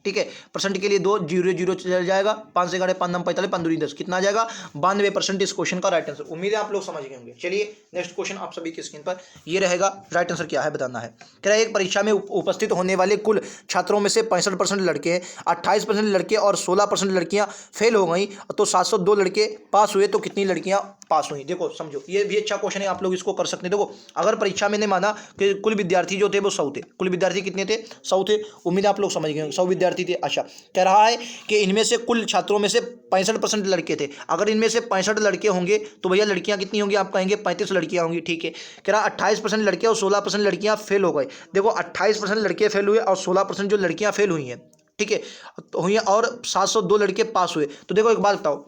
ठीक है। परसेंट के लिए 2 0 0 चल जाएगा, 5 से 5 9 45 5 दूनी 10, कितना आ जाएगा, 92% इस क्वेश्चन का राइट आंसर। उम्मीद है आप लोग समझ गए होंगे। चलिए नेक्स्ट क्वेश्चन आप सभी की स्क्रीन पर ये रहेगा, राइट आंसर क्या है बताना है। कह रहा है एक परीक्षा में उपस्थित होने वाले कुल छात्रों में से 65% लड़के, 28% लड़के और 16% लड़कियां फेल हो गई, तो 702 लड़के पास हुए, तो कितनी लड़कियां पास हुई। देखो समझो, ये भी अच्छा क्वेश्चन है, आप लोग इसको कर सकते हैं। देखो अगर परीक्षा में ने माना कि कुल विद्यार्थी जो थे वो 100 थे, कुल विद्यार्थी कितने थे, 100 थे। उम्मीद आप लोग समझ गए, 100 विद्यार्थी थे। अच्छा, कह रहा है कि इनमें से कुल छात्रों में से 65% लड़के थे। अगर इनमें से 65 लड़के होंगे तो भैया लड़कियां कितनी होंगी, आप कहेंगे 35 लड़कियां होंगी, ठीक है। कह रहा 28% लड़के और 16% लड़कियां फेल हो गए। देखो 28% लड़के फेल हुए और 16% जो लड़कियां फेल हुई हैं, ठीक है, हुई हैं, और 702 लड़के पास हुए। तो देखो एक बात बताओ,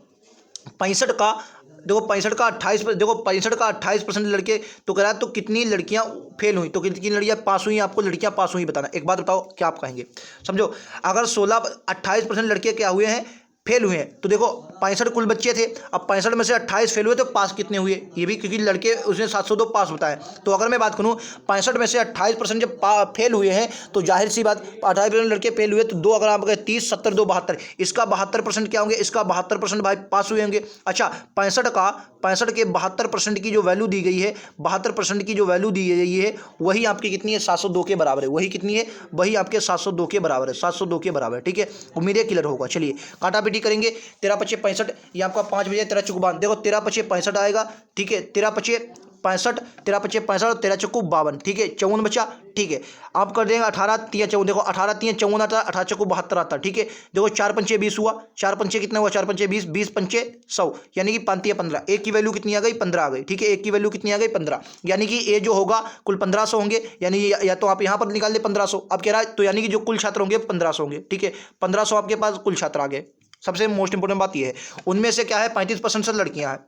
65 का देखो 65 का 28, देखो 65 का 28% लड़के, तो कह रहा है तो कितनी लड़कियां फेल हुई, तो कितनी लड़कियां पास हुई, आपको लड़कियां पास हुई बताना। एक बात बताओ क्या आप कहेंगे, समझो। अगर 28% लड़के क्या हुए हैं, फेल हुए हैं, तो देखो 65 कुल बच्चे थे, अब 65 में से 28 फेल हुए, तो पास कितने हुए, ये भी क्योंकि लड़के उसने 702 पास बताए। तो अगर मैं बात करूं 65 में से 28% जब फेल हुए हैं, तो जाहिर सी बात 28% लड़के फेल हुए, तो 2 अगर आप 30 70 2 72, इसका 72% क्या होंगे, इसका 72% भाई पास हुए होंगे। अच्छा, 65 के 72% की जो वैल्यू दी गई है, 72% की जो वैल्यू दी गई है, वही आपकी कितनी है, 702 के बराबर है। वही कितनी है, वही आपके 702 के बराबर है, 702 के बराबर है, ठीक है। उम्मीद है क्लियर होगा। चलिए काटा करेंगे, 13 5 65, ये आपका 5 बजे 13 चुक 52, देखो 13 5 65 आएगा, ठीक है। 13 5 65, 13 5 65 और 13 चक्कू 52, ठीक है। 54 बचा, ठीक है। आप कर देंगे 18 3 54, देखो 18 3 54 आता है, 18 चक्कू 72 आता है, ठीक है। देखो 4 पंचे 20 हुआ, 4 पंचे कितना हुआ, 4 पंचे 20, 20 पंचे 100, यानी कि 5 15, एक की वैल्यू कितनी आ गई, 15 आ गई, ठीक है। एक की वैल्यू कितनी आ गई, 15, यानी कि ये जो होगा कुल 1500 होंगे, यानी या तो आप यहाँ पर निकाल दे 1500, अब कह रहा है तो यानी कि जो कुल छात्र होंगे 1500 होंगे, ठीक है। 1500 आपके पास कुल छात्र आ गए। सबसे मोस्ट इंपोर्टेंट बात यह है, उनमें से क्या है, 35% से लड़कियां हैं,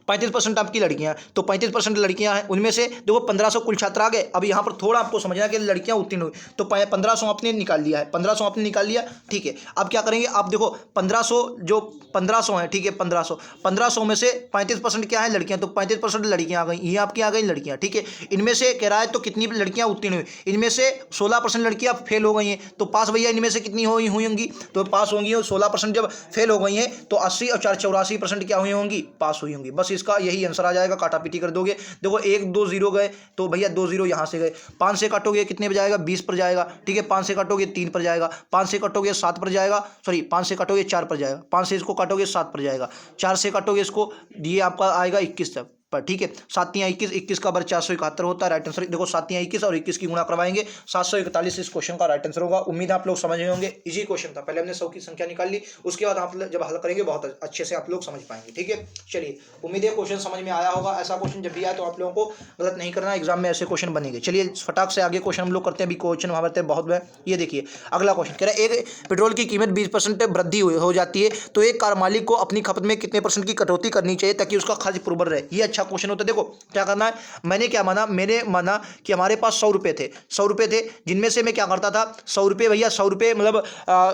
35% आपकी लड़कियां हैं, तो 35% लड़कियां हैं, उनमें से देखो 1500 कुल छात्र आ गए। अब यहाँ पर थोड़ा आपको समझना कि लड़कियां उत्तीर्ण हुई, तो 1500 आपने निकाल लिया है, 1500 आपने निकाल लिया, ठीक है। अब क्या करेंगे, आप देखो 1500 है, ठीक है। 1500 में से 35% क्या है, लड़कियां, तो 35% लड़कियां आ गई, ये आपकी आ गई लड़कियां, ठीक है। इनमें से कह रहा है तो कितनी लड़कियां उत्तीर्ण हुई, इनमें से 16% लड़कियां फेल हो गई हैं, तो पास भैया इनमें से कितनी हुई होंगी, तो पास होंगी, और 16% जब फेल हो गई हैं, तो 80 और 4 84% क्या हुई होंगी, पास हुई होंगी। बस इसका यही आंसर आ जाएगा, काटा पीटी कर दोगे। देखो 1 2 0 गए, तो भैया 2 0 यहाँ से गए, 5 से काटोगे कितने पर जाएगा, 20 पर जाएगा, ठीक है। 5 से काटोगे 3 पर जाएगा, 5 से काटोगे 7 पर जाएगा, सॉरी 5 से काटोगे 4 पर जाएगा, 5 से इसको काटोगे 7 पर जाएगा, 4 से काटोगे इसको, ये आपका आएगा 21 तक पर, ठीक है। 7 तियां 21, 21 का वर्ग 471 होता है, राइट आंसर। देखो 7 तियां 21 और 21 की गुणा करवाएंगे, 741 इस क्वेश्चन का राइट आंसर होगा। उम्मीद आप लोग समझ गए होंगे, इजी क्वेश्चन था। पहले हमने 100 की संख्या निकाल ली, उसके बाद आप जब हल करेंगे बहुत अच्छे से आप लोग समझ पाएंगे, ठीक है। चलिए उम्मीद है क्वेश्चन समझ में आया होगा। ऐसा क्वेश्चन जब भी आए तो आप लोगों को गलत नहीं करना, एग्जाम में ऐसे क्वेश्चन बनेंगे। चलिए फटाक से आगे क्वेश्चन हम लोग करते हैं, अभी क्वेश्चन वहाँ पर बहुत है। ये देखिए अगला क्वेश्चन कह रहा है, एक पेट्रोल की कीमत 20% वृद्धि हो जाती है, तो एक कार मालिक को अपनी खपत में कितने % की कटौती करनी चाहिए ताकि उसका खर्च पुरबर रहे। ये अच्छा क्वेश्चन होता है। देखो क्या करना है, मैंने माना कि हमारे पास 100 रुपये थे, 100 रुपये थे, जिनमें से मैं क्या करता था, 100 रुपये भैया 100 रुपये मतलब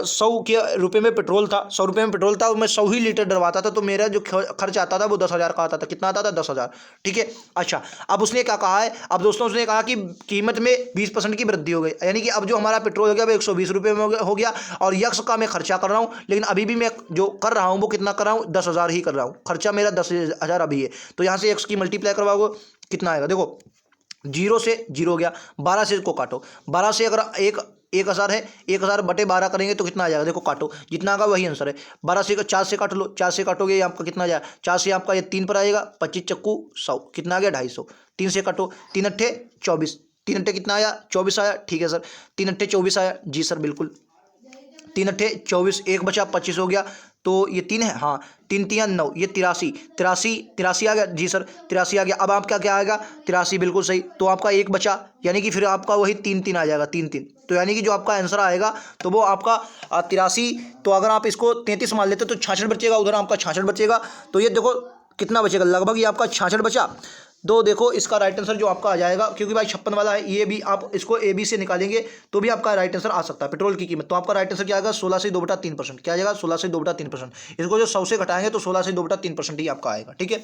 100 के रुपये में पेट्रोल था, 100 रुपये में पेट्रोल था, और मैं 100 ही लीटर डलवाता था, तो मेरा जो खर्च आता था वो 10,000 का आता था। कितना आता था, 10,000, ठीक है। अच्छा, अब उसने क्या कहा है, अब दोस्तों उसने कहा कि कीमत में 20% की वृद्धि हो गई, यानी कि अब जो हमारा पेट्रोल हो गया वो 120 रुपये में हो गया, और यक्स का मैं खर्चा कर रहा हूँ, लेकिन अभी भी मैं जो कर रहा हूँ वो कितना कर रहा हूँ, 10,000 ही कर रहा हूँ, खर्चा मेरा 10,000 अभी है। तो यहाँ से एक्स की मल्टीप्लाई करवाओगे कितना आएगा, देखो 0 से 0 हो गया, 12 से इसको काटो, 12 से अगर 1,000 है, 1,000 बटे 12 करेंगे तो कितना आ जाएगा, देखो काटो, जितना आएगा वही आंसर है। 12 से 4 से काट लो, 4 से काटोगे ये आपका कितना आ जाएगा, 4 से आपका ये 3 पर आएगा, 25 चक्कू 100, कितना आ गया 250। 3 से काटो, 3 अट्ठे 24, 3 अट्ठे कितना आया, 24 आया, ठीक है सर। 3 अट्ठे 24 आया, जी सर बिल्कुल। 3 अट्ठे 24, एक बचा 25 हो गया, तो ये 3 है, हाँ 3 तियां 9, ये 83 आ गया, जी सर 83 आ गया। अब आपका क्या आएगा, 83 बिल्कुल सही, तो आपका एक बचा, यानी कि फिर आपका वही 3 आ जाएगा, 3, तो यानी कि जो आपका आंसर आएगा तो वो आपका 83, तो अगर आप इसको 33 मान लेते तो 66 बचेगा, उधर आपका 66 बचेगा, तो ये देखो कितना बचेगा, लगभग ये आपका 66 बचा। तो देखो इसका राइट आंसर जो आपका आ जाएगा, क्योंकि भाई 56 वाला है, ये भी आप इसको ए बी से निकालेंगे तो भी आपका राइट आंसर आ सकता है पेट्रोल की कीमत। तो आपका राइट आंसर क्या आएगा, 16 से 2/3%। क्या आ जाएगा, 16 से 2/3%। इसको जो 100 से घटाएंगे तो 16 से 2/3% ही आपका आएगा, ठीक है।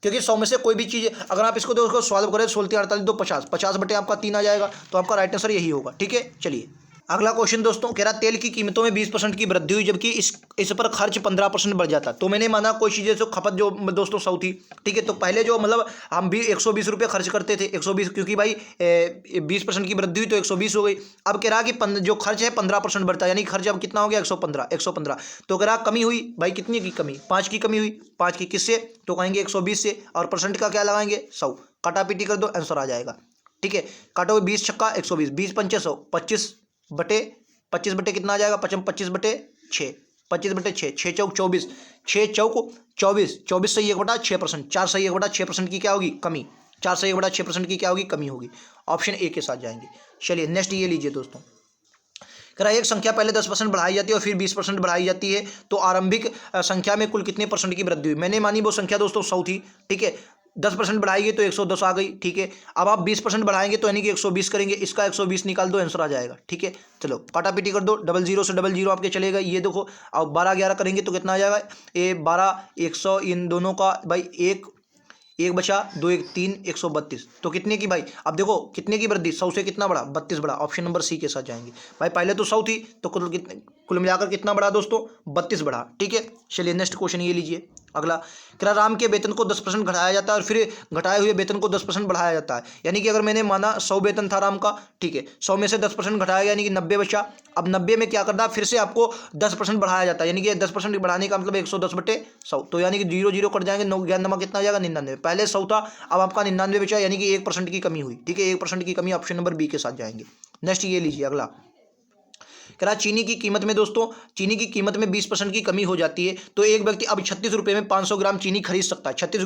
क्योंकि 100 में से कोई भी चीज़ अगर आप इसको देखो सॉल्व करें, 16 48 2 50, 50 बटे आपका 3 आ जाएगा। तो आपका राइट आंसर यही होगा, ठीक है। चलिए अगला क्वेश्चन दोस्तों कह रहा तेल की कीमतों में 20% की वृद्धि हुई, जबकि इस पर खर्च 15% बढ़ जाता। तो मैंने माना कोई चीज़ें जो खपत जो दोस्तों 100 थी, ठीक है। तो पहले जो मतलब हम भी 120 रुपये खर्च करते थे, 120, क्योंकि भाई 20% की वृद्धि हुई तो 120 हो गई। अब कह रहा कि जो खर्च है 15% बढ़ता है, यानी खर्च अब कितना हो गया, 115। तो कह रहा कमी हुई, भाई कितनी की कमी, 5 की कमी हुई। 5 की किससे, तो कहेंगे 120 से, और परसेंट का क्या लगाएंगे, 100। काटापीटी कर दो, आंसर आ जाएगा, ठीक है। काटो 20 छक्का 120, 20 पंचे 100, 25 बटे कितना आ जाएगा, 25 बटे 6, 25 बटे 6, 6 चौक 24, 6 चौक 24, 24 से 1/6%, 4 से 1/6% की क्या होगी, कमी। 4 से 1/6% की क्या होगी, कमी होगी। ऑप्शन ए के साथ जाएंगे। चलिए नेक्स्ट ये लीजिए दोस्तों, कह रहा है एक संख्या पहले 10% बढ़ाई जाती है और फिर 20% बढ़ाई जाती है, तो आरंभिक संख्या में कुल कितने परसेंट की वृद्धि हुई। मैंने मानी वो संख्या दोस्तों 100 थी, ठीक है। 10% बढ़ाएंगे तो 110 आ गई, ठीक है। अब आप 20% बढ़ाएंगे तो यानी कि 120 करेंगे, इसका 120 निकाल दो, आंसर आ जाएगा, ठीक है। चलो काटापीटी कर दो, 00 से 00 आपके चलेगा, ये देखो। अब 12 11 करेंगे तो कितना आ जाएगा, ये 12 100, इन दोनों का भाई एक बचा, 2 1 3, 132। तो कितने की भाई, अब देखो कितने की वृद्धि, 100 से कितना बढ़ा, 32 बढ़ा। ऑप्शन नंबर सी के साथ जाएंगे। भाई पहले तो 100 थी तो कुल मिलाकर कितना बढ़ा दोस्तों, 32 बढ़ा, ठीक है। चलिए नेक्स्ट क्वेश्चन ये लीजिए अगला, कह रहा राम के वेतन को 10% घटाया जाता है और फिर घटाए हुए वेतन को 10% बढ़ाया जाता है। यानी कि अगर मैंने माना 100 वेतन था राम का, ठीक है, 100 में से 10% घटाया गया, यानी कि 90 बचा। अब 90 में क्या करना है, फिर से आपको 10% बढ़ाया जाता है, यानी कि 10% बढ़ाने का मतलब 110 बटे 100। तो यानी कि 0 0 कट जाएंगे, 9 11 नंबर कितना आ जाएगा, 99। पहले 100 था, अब आपका 99 बचा, यानी कि 1% की कमी हुई, ठीक है। 1% की कमी, ऑप्शन नंबर बी के साथ जाएंगे। नेक्स्ट ये लीजिए अगला, कह रहा चीनी की कीमत में दोस्तों, चीनी की कीमत में 20% की कमी हो जाती है, तो एक व्यक्ति अब 36 रुपये में 500 ग्राम चीनी खरीद सकता है। 36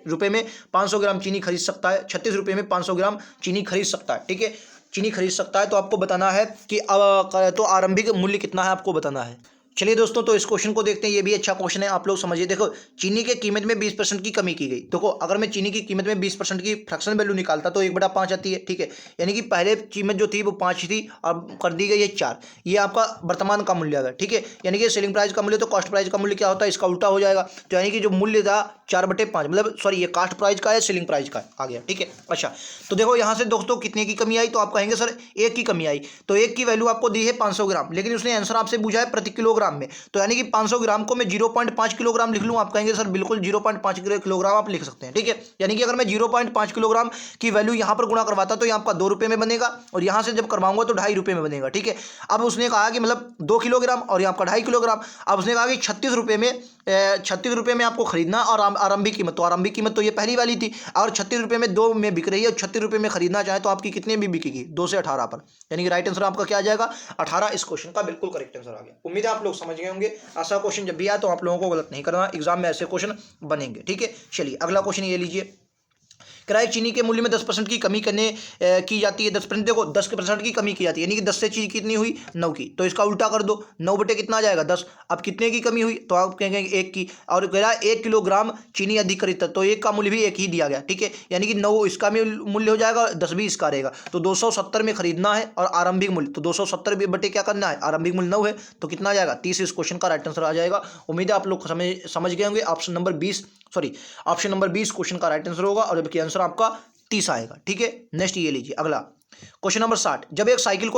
रुपये में 500 ग्राम चीनी खरीद सकता है, 36 रुपये में 500 ग्राम चीनी खरीद सकता है, ठीक है। चीनी खरीद सकता है, तो आपको बताना है कि तो आरंभिक मूल्य कितना है, आपको बताना है। चलिए दोस्तों, तो इस क्वेश्चन को देखते हैं, ये भी अच्छा क्वेश्चन है, आप लोग समझिए। देखो चीनी के कीमत में 20% की कमी की गई। देखो अगर मैं चीनी की कीमत में 20% की फ्रैक्शन वैल्यू निकालता तो 1/5 आती है, ठीक है। यानी कि पहले कीमत जो थी वो 5 थी, अब कर दी गई है 4। ये आपका वर्तमान का मूल्य आ गया, ठीक है। यानी कि सेलिंग प्राइस का मूल्य, तो कॉस्ट प्राइस का मूल्य क्या होता है, इसका उल्टा हो जाएगा। तो यानी कि जो मूल्य था 4/5, मतलब सॉरी ये कॉस्ट प्राइस का है, सेलिंग प्राइस का आ गया, ठीक है। अच्छा, तो देखो यहाँ से दोस्तों कितने की कमी आई, तो आप कहेंगे सर 1 की कमी आई। तो 1 की वैल्यू आपको दी है 500 ग्राम, लेकिन उसने आंसर आपसे पूछा है प्रति किलोग्राम में। तो यानी कि 500 ग्राम को मैं 0.5 किलोग्राम लिख लूँ, आप कहेंगे सर बिल्कुल 0.5 किलोग्राम आप लिख सकते हैं, ठीक है। यानी कि अगर मैं 0.5 किलोग्राम की वैल्यू यहाँ पर गुणा करवाता तो यहाँ आपका 2 रुपये में बनेगा, और यहाँ से जब करवाऊंगा तो 2.5 रुपये में बनेगा, ठीक है। अब उसने कहा कि मतलब 2 किलोग्राम और यहाँ आपका 2.5 किलोग्राम। अब उसने कहा कि 36 रुपये में आपको खरीदना, और आरंभिक कीमत, तो आरंभिक कीमत तो ये पहली वाली थी, और 36 रुपये में 2 में बिक रही है, और 36 रुपये में खरीदना चाहे तो आपकी कितने भी बिकेगी, 2 से 18 पर। यानी कि राइट आंसर आपका क्या आ जाएगा, 18। इस क्वेश्चन का बिल्कुल करेक्ट आंसर आ गया। उम्मीद है आप लोग समझ गए होंगे। ऐसा क्वेश्चन जब भी आए तो आप लोगों को गलत नहीं करना, एग्जाम में ऐसे क्वेश्चन बनेंगे, ठीक है। चलिए अगला क्वेश्चन ये लीजिए, किराए चीनी के मूल्य में 10% की कमी की जाती है। 10%, देखो 10% की कमी की जाती है, यानी कि 10 से चीज कितनी हुई, 9 की। तो इसका उल्टा कर दो, 9 बटे कितना आ जाएगा, 10। अब कितने की कमी हुई, तो आप कहेंगे 1 की। और कह रहा है 1 किलोग्राम चीनी अधिक खरीदता, तो 1 का मूल्य भी 1 ही दिया गया, ठीक है। यानी कि 9 इसका भी मूल्य हो जाएगा, 10 भी इसका रहेगा। तो 270 में खरीदना है, और आरंभिक मूल्य तो 270 बटे क्या करना है, आरंभिक मूल्य 9 है, तो कितना आ जाएगा, 30। इस क्वेश्चन का राइट आंसर आ जाएगा। उम्मीद है आप लोग समझ गए होंगे। ऑप्शन नंबर 20 क्वेश्चन का राइट आंसर होगा, और जबकि आंसर आपका 30 आएगा, ठीक है। नेक्स्ट ये लीजिए अगला, क्वेश्चन नंबर 60, जब एक साइकिल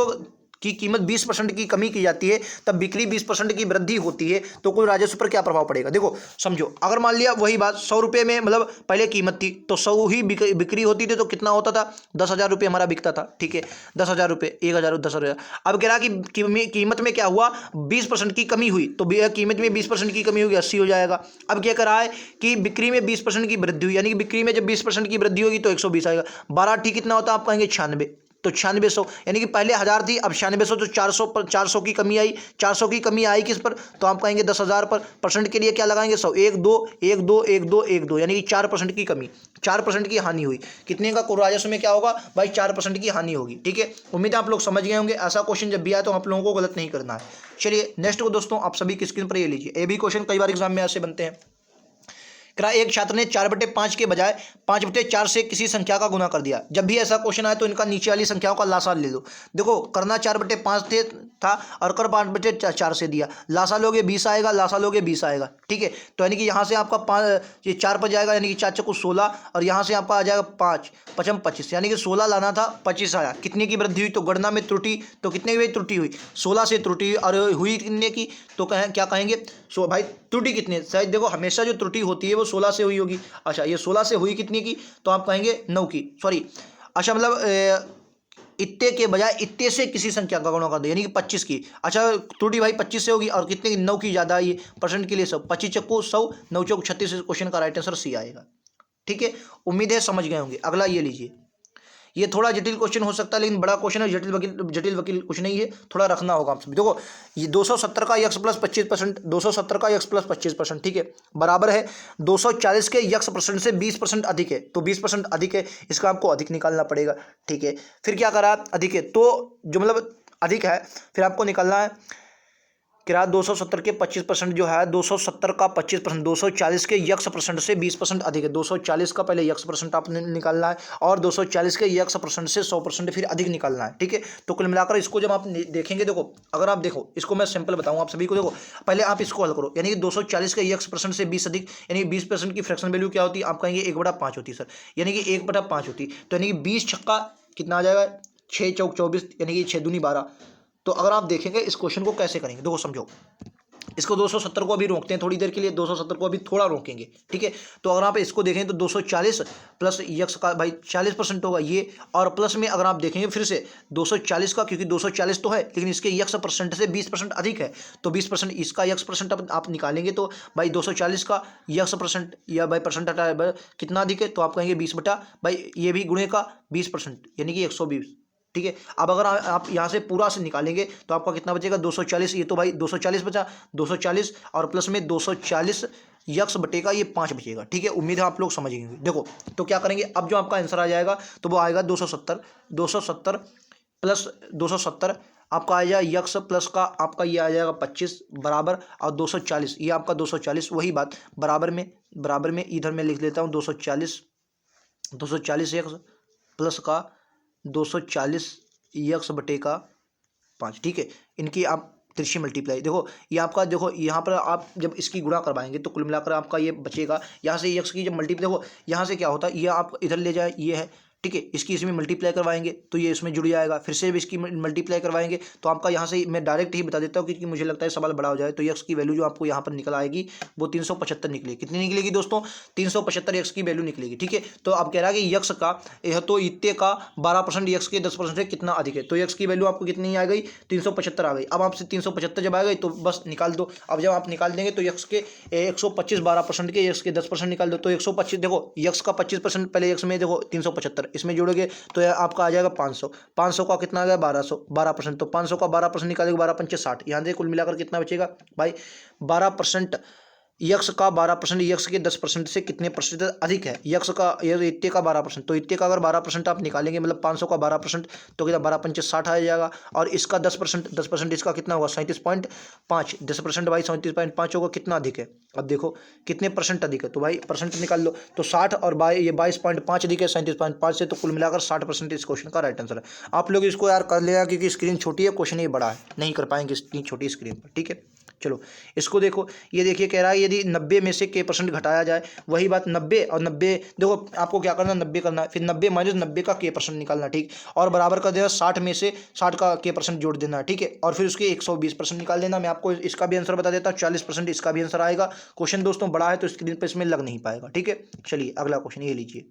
की कीमत 20% की कमी की जाती है तब बिक्री 20% की वृद्धि होती है, तो कुल राजस्व पर क्या प्रभाव पड़ेगा। देखो समझो, अगर मान लिया वही बात 100 रुपये में मतलब पहले कीमत थी, तो 100 ही बिक्री होती थी, तो कितना होता था, 10,000 रुपये हमारा बिकता था, ठीक है। 10,000 रुपये, 1,000, 10,000। अब कह रहा कि कीमत में क्या हुआ, 20% की कमी हुई, तो कीमत में 20% की कमी होगी, 80 हो जाएगा। अब क्या करा है कि बिक्री में 20% की वृद्धि हुई, यानी कि बिक्री में जब 20% की वृद्धि होगी तो 120 आएगा। 12 ठीक कितना होता है, आप कहेंगे 96, तो 9600, यानी कि पहले 1000 थी, अब 9600, तो 400 की कमी आई। 400 की कमी आई किस पर, तो आप कहेंगे 10,000 पर। परसेंट के लिए क्या लगाएंगे, 100, 1 2 1 2 1 2 1 2, यानी कि 4% की कमी, 4% की हानि हुई। कितने का कुल राजस्व में क्या होगा भाई, 4% की हानि होगी, ठीक है। उम्मीद है आप लोग समझ गए होंगे। ऐसा क्वेश्चन जब भी आए तो आप लोगों को गलत नहीं करना है। चलिए नेक्स्ट को दोस्तों, आप सभी की स्क्रीन पर ये लीजिए, ये भी क्वेश्चन कई बार एग्जाम में ऐसे बनते हैं। कह रहा एक छात्र ने 4/5 के बजाय 5/4 से किसी संख्या का गुना कर दिया। जब भी ऐसा क्वेश्चन आए तो इनका नीचे वाली संख्याओं का लासा ले लो। देखो करना 4/5 था और कर 5/4 से दिया, लासा लोगे 20 आएगा, लासा लोगे 20 आएगा। ठीक है, तो यानी कि यहाँ से आपका 5 ये 4 पर जाएगा, यानी कि 4 चक्कू 16 और यहाँ से आपका आ जाएगा 5 5 25, यानी कि 16 लाना था 25 आया। कितने की वृद्धि हुई? तो गणना में त्रुटि, तो कितने की त्रुटि हुई? 16 से त्रुटि हुई। और हुई कितने की? तो कहें क्या कहेंगे? सो भाई त्रुटि कितने? शायद देखो हमेशा जो त्रुटि होती है वो 16 से हुई होगी। अच्छा ये 16 से हुई कितनी की? तो आप कहेंगे 9 की, सॉरी। अच्छा मतलब इतने के बजाय इतने से किसी संख्या का गुणा कर दो, यानी कि 25 की। अच्छा त्रुटि भाई 25 से होगी और कितने की? 9 की ज़्यादा आई है। परसेंट के लिए 100, 25 चक्कू 100, 9 चौक 36। क्वेश्चन का राइट आंसर सी आएगा। ठीक है, उम्मीद है समझ गए होंगे। अगला ये लीजिए, ये थोड़ा जटिल क्वेश्चन हो सकता है लेकिन बड़ा क्वेश्चन है। जटिल वकील कुछ नहीं है, थोड़ा रखना होगा आप सभी। देखो ये 270 का x प्लस 25%, 270 का x प्लस 25%, ठीक है, बराबर है 240 के x परसेंट से 20% अधिक है। तो 20% अधिक है, इसका आपको अधिक निकालना पड़ेगा। ठीक है, फिर क्या करा? अधिक है तो जो मतलब अधिक है, फिर आपको निकालना है किराया 270 के 25% जो है, 270 का 25%, 240 के यक्स परसेंट से 20% अधिक है। 240 का पहले यक्स परसेंट आपने निकालना है और 240 के यक्स परसेंट से 100% फिर अधिक निकालना है। ठीक है, तो कुल मिलाकर इसको जब आप देखेंगे, देखो अगर आप देखो इसको मैं सिंपल बताऊँ आप सभी को। देखो पहले आप इसको हल करो, यानी कि 240 के यक्स परसेंट से 20 अधिक, यानी 20% की फ्रैक्शन वैल्यू क्या होती है? आप कहेंगे 1/5 होती है सर, यानी कि 1/5 होती। तो यानी कि 20 छक्का कितना आ जाएगा? 6 चौक 24, यानी कि 6 दूनी 12। तो अगर आप देखेंगे इस क्वेश्चन को कैसे करेंगे, देखो समझो। इसको 270 को अभी रोकते हैं थोड़ी देर के लिए, 270 को अभी थोड़ा रोकेंगे। ठीक है, तो अगर आप इसको देखें तो 240 प्लस यक्स का भाई 40% होगा ये, और प्लस में अगर आप देखेंगे फिर से 240 का, क्योंकि 240 तो है लेकिन इसके यक्स परसेंट से 20% अधिक है, तो 20% इसका यक्स परसेंट आप निकालेंगे तो भाई 240 का यक्स परसेंट या भाई परसेंट हटा कितना अधिक है? तो आप कहेंगे 20 बटा भाई ये भी गुणे का 20%, यानी कि 120। ठीक है, अब अगर आप यहाँ से पूरा से निकालेंगे तो आपका कितना बचेगा? 240। ये तो भाई 240 बचा, 240 और प्लस में 240 यक्स बटेगा ये 5 बचेगा। ठीक है, उम्मीद है आप लोग समझ गए। देखो तो क्या करेंगे, अब जो आपका आंसर आ जाएगा तो वो आएगा 270 प्लस 270 आपका आ जाएगा यक्स प्लस का आपका ये आ जाएगा 25 बराबर, और 240 ये आपका 240 वही बात बराबर में इधर मैं लिख लेता हूँ 240 यक्स प्लस का 240 यक्स बटे का 5। ठीक है, इनकी आप त्रिशी मल्टीप्लाई, देखो ये आपका, देखो यहाँ पर आप जब इसकी गुणा करवाएंगे तो कुल मिलाकर आपका ये बचेगा। यहाँ से यक्स की जब मल्टीप्लाई, देखो यहाँ से क्या होता है, ये आप इधर ले जाए, ये है। ठीक है, इसकी इसमें मल्टीप्लाई करवाएंगे तो ये इसमें जुड़ जाएगा, फिर से भी इसकी मल्टीप्लाई करवाएंगे तो आपका यहाँ से मैं डायरेक्ट ही बता देता हूँ क्योंकि मुझे लगता है सवाल बड़ा हो जाए। तो यक्स की वैल्यू जो आपको यहाँ पर निकल आएगी वो 375 निकलेगी। कितनी निकलेगी दोस्तों? 375 यक्स की वैल्यू निकलेगी। ठीक है, तो अब कह रहा है कि यक्स का यह तो इतने का 12% यक्स के 10% से कितना अधिक है, तो यक्स की वैल्यू आपको कितनी आ गई? 375 आ गई। अब आपसे 375 जब आ गई तो बस निकाल दो। अब जब आप निकाल देंगे तो यक्स के 125 12% के यक्स के 10% निकाल दो, तो 125, देखो यक्स का 25% पहले यक्स में, देखो 375 इसमें जोड़ोगे तो आपका आ जाएगा 500। 500 का कितना आ गया? 1200, 12%। तो 500 का 12% निकालेंगे, 12 पंचे 60। यहाँ से कुल मिलाकर कितना बचेगा भाई? 12%। यक्स का 12% यक्स के 10% से कितने परसेंट अधिक है? यक्स का इतने का 12%, तो इतने का अगर 12% आप निकालेंगे मतलब 500 का 12%, तो कितना? 12 पंचे 60 आ जाएगा। और इसका 10% इसका कितना होगा? 37.5। 10% भाई 37.5 होगा, कितना अधिक है? अब देखो कितने परसेंट अधिक है, तो भाई परसेंट निकाल लो। तो 60 और ये 22.5 अधिक है 37.5 से, तो कुल मिलाकर 60% इस क्वेश्चन का राइट आंसर है। आप लोग इसको यार कर लेगा क्योंकि स्क्रीन छोटी है, क्वेश्चन ये बड़ा है, नहीं कर पाएंगे इतनी छोटी स्क्रीन पर। ठीक है, चलो इसको देखो। ये देखिए कह रहा है यदि 90 में से k% घटाया जाए, वही बात 90 और 90, देखो आपको क्या करना है? 90 करना है, फिर 90 माइनस 90 का k% निकालना। ठीक, और बराबर कर देना 60 में से 60 का k% जोड़ देना। ठीक है, और फिर उसके 120% निकाल देना। मैं आपको इसका भी आंसर बता देता हूँ, 40% इसका भी आंसर आएगा। क्वेश्चन दोस्तों बड़ा है तो स्क्रीन पर इसमें लग नहीं पाएगा। ठीक है, चलिए अगला क्वेश्चन ये लीजिए।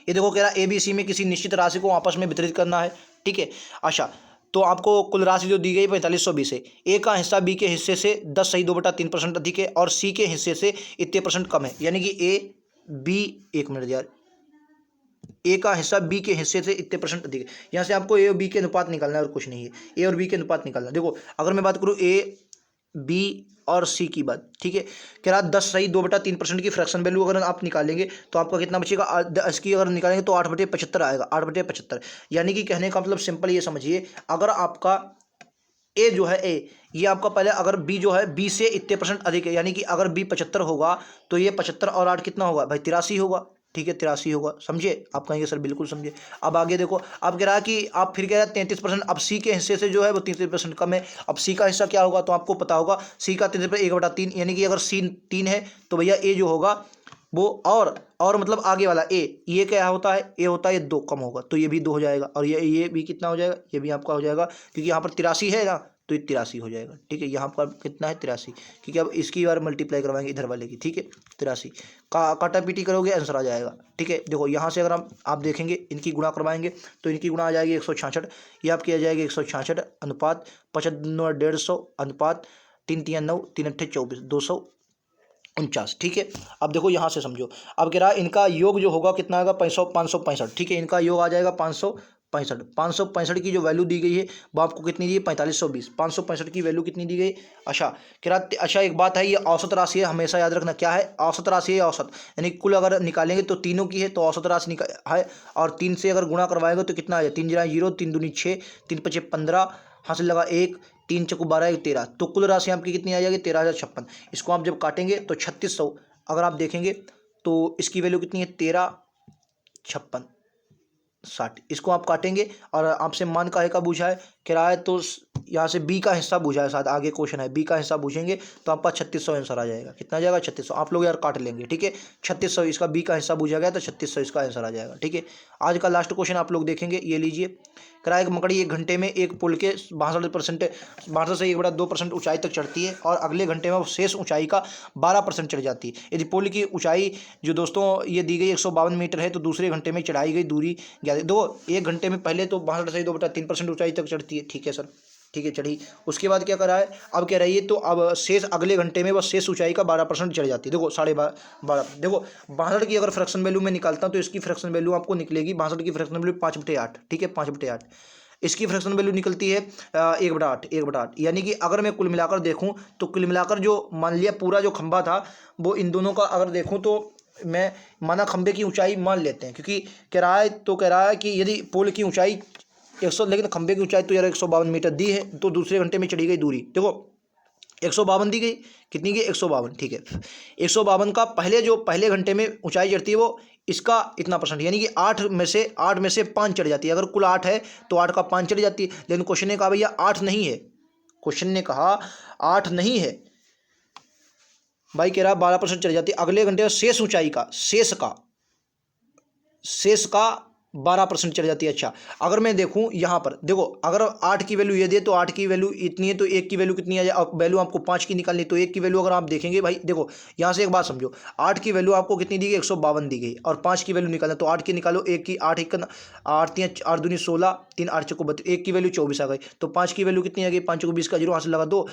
ये देखो कह रहा है ABC में किसी निश्चित राशि को आपस में वितरित करना है। ठीक है, अच्छा तो आपको कुल राशि जो दी गई 4520 है। ए का हिस्सा बी के हिस्से से 10 सही 2/3% अधिक है और सी के हिस्से से इतने % कम है, यानी कि ए बी, एक मिनट यार, ए का हिस्सा बी के हिस्से से इतने % अधिक है। यहाँ से आपको ए और बी के अनुपात निकालना है और कुछ नहीं है, ए और बी के अनुपात निकालना है। देखो अगर मैं बात करूँ ए बी और सी की बात, ठीक है, कह रहा 10 सही 2/3% की फ्रैक्शन वैल्यू अगर आप निकालेंगे तो आपका कितना बचेगा? इसकी अगर निकालेंगे तो 8/75 आएगा, 8/75। यानी कि कहने का मतलब सिंपल ये समझिए, अगर आपका ए जो है ए, ये आपका पहले अगर बी जो है बी से इतने % अधिक है, यानी कि अगर बी 75 होगा तो ये 75 और 8 कितना होगा भाई 83 होगा। ठीक है 83 होगा, समझे? आप कहेंगे सर बिल्कुल समझे। अब आगे देखो, अब कह रहा है कि आप फिर कह रहा है 33%, अब सी के हिस्से से जो है वो 33% कम है। अब सी का हिस्सा क्या होगा तो आपको पता होगा, सी का 33% 1/3, यानी कि अगर सी 3 है तो भैया ए जो होगा वो और मतलब आगे वाला ए, ये क्या होता है ए होता है ये 2 कम होगा तो ये भी 2 हो जाएगा, और ये भी कितना हो जाएगा, ये भी आपका हो जाएगा, क्योंकि यहाँ पर 83 है ना तो ये 83 हो जाएगा। ठीक है, यहाँ पर कितना है 83, क्योंकि अब इसकी बार मल्टीप्लाई करवाएंगे इधर वाले की। ठीक है 83 का काटा पीटी करोगे आंसर आ जाएगा। ठीक है देखो यहाँ से अगर आप देखेंगे इनकी गुणा करवाएंगे तो इनकी गुणा आ जाएगी 166, ये आपकी आ जाएगी 166 अनुपात 55 150 अनुपात 3 3 9 3 8 24 249। ठीक है, अब देखो यहाँ से समझो, अब कह रहा है इनका योग जो होगा कितना आएगा 565। ठीक है, इनका योग आ जाएगा 565 की जो वैल्यू दी गई है वो आपको कितनी दी है 4520। 565 की वैल्यू कितनी दी गई? अच्छा कह रहा अच्छा एक बात है, ये औसत राशि है, हमेशा याद रखना क्या है औसत राशि है। औसत यानी कुल अगर निकालेंगे तो तीनों की है तो औसत राशि है, और 3 से अगर गुणा करवाएंगे तो कितना आ जाए 3 × 0 3 दूनी 6 3 5 15 हासिल लगा 1 3 चौको 12 1 13, तो कुल राशि आपकी कितनी आ जाएगी 13,056। इसको आप जब काटेंगे तो 3600 अगर आप देखेंगे तो इसकी वैल्यू कितनी है 135660। इसको आप काटेंगे और आपसे मान काहे का पूछा है किराया, तो यहाँ से बी का हिस्सा पूछा है, साथ आगे क्वेश्चन है बी का हिस्सा पूछेंगे तो आपका 3600 आंसर आ जाएगा। कितना आ जाएगा 3600, आप लोग यार काट लेंगे। ठीक है 3600 इसका बी का हिस्सा पूछा गया तो 3600 इसका आंसर आ जाएगा। ठीक है, आज का लास्ट क्वेश्चन आप लोग देखेंगे, ये लीजिए। किराए की मकड़ी 1 घंटे में एक पुल के 62 से 1/2% ऊंचाई तक चढ़ती है और अगले घंटे में वो शेष ऊंचाई का 12% चढ़ जाती है। यदि पुल की ऊंचाई जो दोस्तों ये दी गई 152 मीटर है तो दूसरे घंटे में चढ़ाई गई दूरी दो 1 घंटे में पहले तो 62 से 2/3% ऊंचाई तक चढ़ती है। ठीक है सर, ठीक है चढ़ी। उसके बाद क्या करा है, अब कह रही है तो अब शेष अगले घंटे में बस शेष ऊंचाई का 12% चढ़ जाती है। देखो 12.5 देखो 62 की अगर फ्रैक्शन वैल्यू में निकालता हूँ तो इसकी फ्रैक्शन वैल्यू आपको निकलेगी 62 की फ्रैक्शन वैल्यू 5/8। ठीक है 5/8 इसकी फ्रैक्शन वैल्यू निकलती है 1/8 यानी कि अगर मैं कुल मिलाकर देखूं तो कुल मिलाकर जो मान लिया पूरा जो खंभा था वो इन दोनों का अगर देखूं तो मैं माना खंभे की ऊंचाई मान लेते हैं, क्योंकि कह रहा है कि यदि पुल की ऊंचाई 100 लेकिन खंभे की ऊंचाई तो यार 152 मीटर दी है तो दूसरे घंटे में चढ़ी गई दूरी देखो 152 दी गई, कितनी की 152। ठीक है 152 का पहले घंटे में ऊंचाई चढ़ती है वो इसका इतना % यानी कि 8 में से 5 चढ़ जाती है। अगर कुल 8 है तो 8 का 5 चढ़ जाती है, लेकिन क्वेश्चन ने कहा भैया 8 नहीं है, क्वेश्चन ने कहा 8 नहीं है भाई, कह रहा 12% चढ़ जाती है अगले घंटे में शेष ऊंचाई का शेष का 12% चढ़ जाती है। अच्छा अगर मैं देखूं यहाँ पर देखो अगर 8 की वैल्यू ये दे तो 8 की वैल्यू इतनी है तो 1 की वैल्यू कितनी आ जाए, वैल्यू आपको 5 की निकालनी तो 1 की वैल्यू अगर आप देखेंगे भाई देखो यहाँ से एक बात समझो 8 की वैल्यू आपको कितनी दी गई 152 दी गई और 5 की वैल्यू निकालना तो 8 की निकालो 1 की 8 1 8 3 8 दूनी 16 3 8 चौको 32 1 की वैल्यू 24 आ गई तो 5 की वैल्यू कितनी आ गई 5 चौको 20 का 0 हासिल लगा 2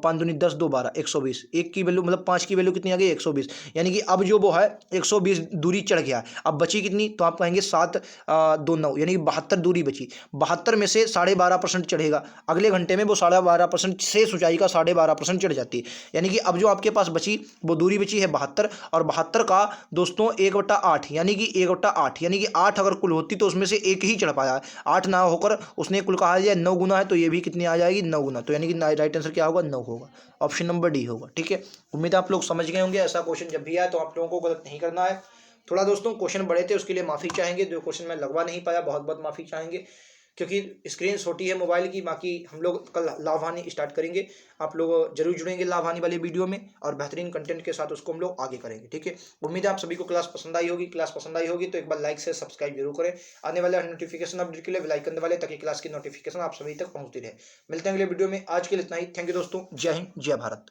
5 दूनी 10 2 12 120 1 की वैल्यू मतलब 5 की वैल्यू कितनी आ गई 120, यानी कि अब जो वो है 120 दूरी चढ़ गया है। अब बची कितनी तो आप कहेंगे 7 2 9 यानी 72 दूरी बची, 72 में से 12.5% चढ़ेगा अगले घंटे में वो 12.5% से ऊंचाई का 12.5% चढ़ जाती है, यानी कि अब जो आपके पास बची वो दूरी बची है 72 और 72 का दोस्तों 1/8 यानी कि 1/8 यानी कि 8 अगर कुल होती तो उसमें से एक ही चढ़ पाया है, 8 ना होकर उसने कुल कहा जाए 9 गुना है तो ये भी कितनी आ जाएगी 9 गुना, तो यानी कि राइट आंसर क्या होगा 9 होगा, ऑप्शन नंबर डी होगा। ठीक है उम्मीद है आप लोग समझ गए होंगे, ऐसा क्वेश्चन जब भी आए तो आप लोगों को गलत नहीं करना है। थोड़ा दोस्तों क्वेश्चन बड़े थे उसके लिए माफ़ी चाहेंगे, जो क्वेश्चन मैं लगवा नहीं पाया बहुत बहुत माफ़ी चाहेंगे, क्योंकि स्क्रीन छोटी है मोबाइल की। बाकी हम लोग कल लाभ हानि स्टार्ट करेंगे, आप लोग जरूर जुड़ेंगे लाभ हानि वाले वीडियो में और बेहतरीन कंटेंट के साथ उसको हम लोग आगे करेंगे। ठीक है उम्मीद है आप सभी को क्लास पसंद आई होगी, क्लास पसंद आई होगी तो एक बार लाइक से सब्सक्राइब जरूर करें, आने वाले नोटिफिकेशन अपडेट के लिए बेल आइकन दबा लें ताकि क्लास की नोटिफिकेशन आप सभी तक पहुंचती रहे। मिलते हैं अगले वीडियो में, आज के लिए इतना ही। थैंक यू दोस्तों, जय हिंद जय भारत।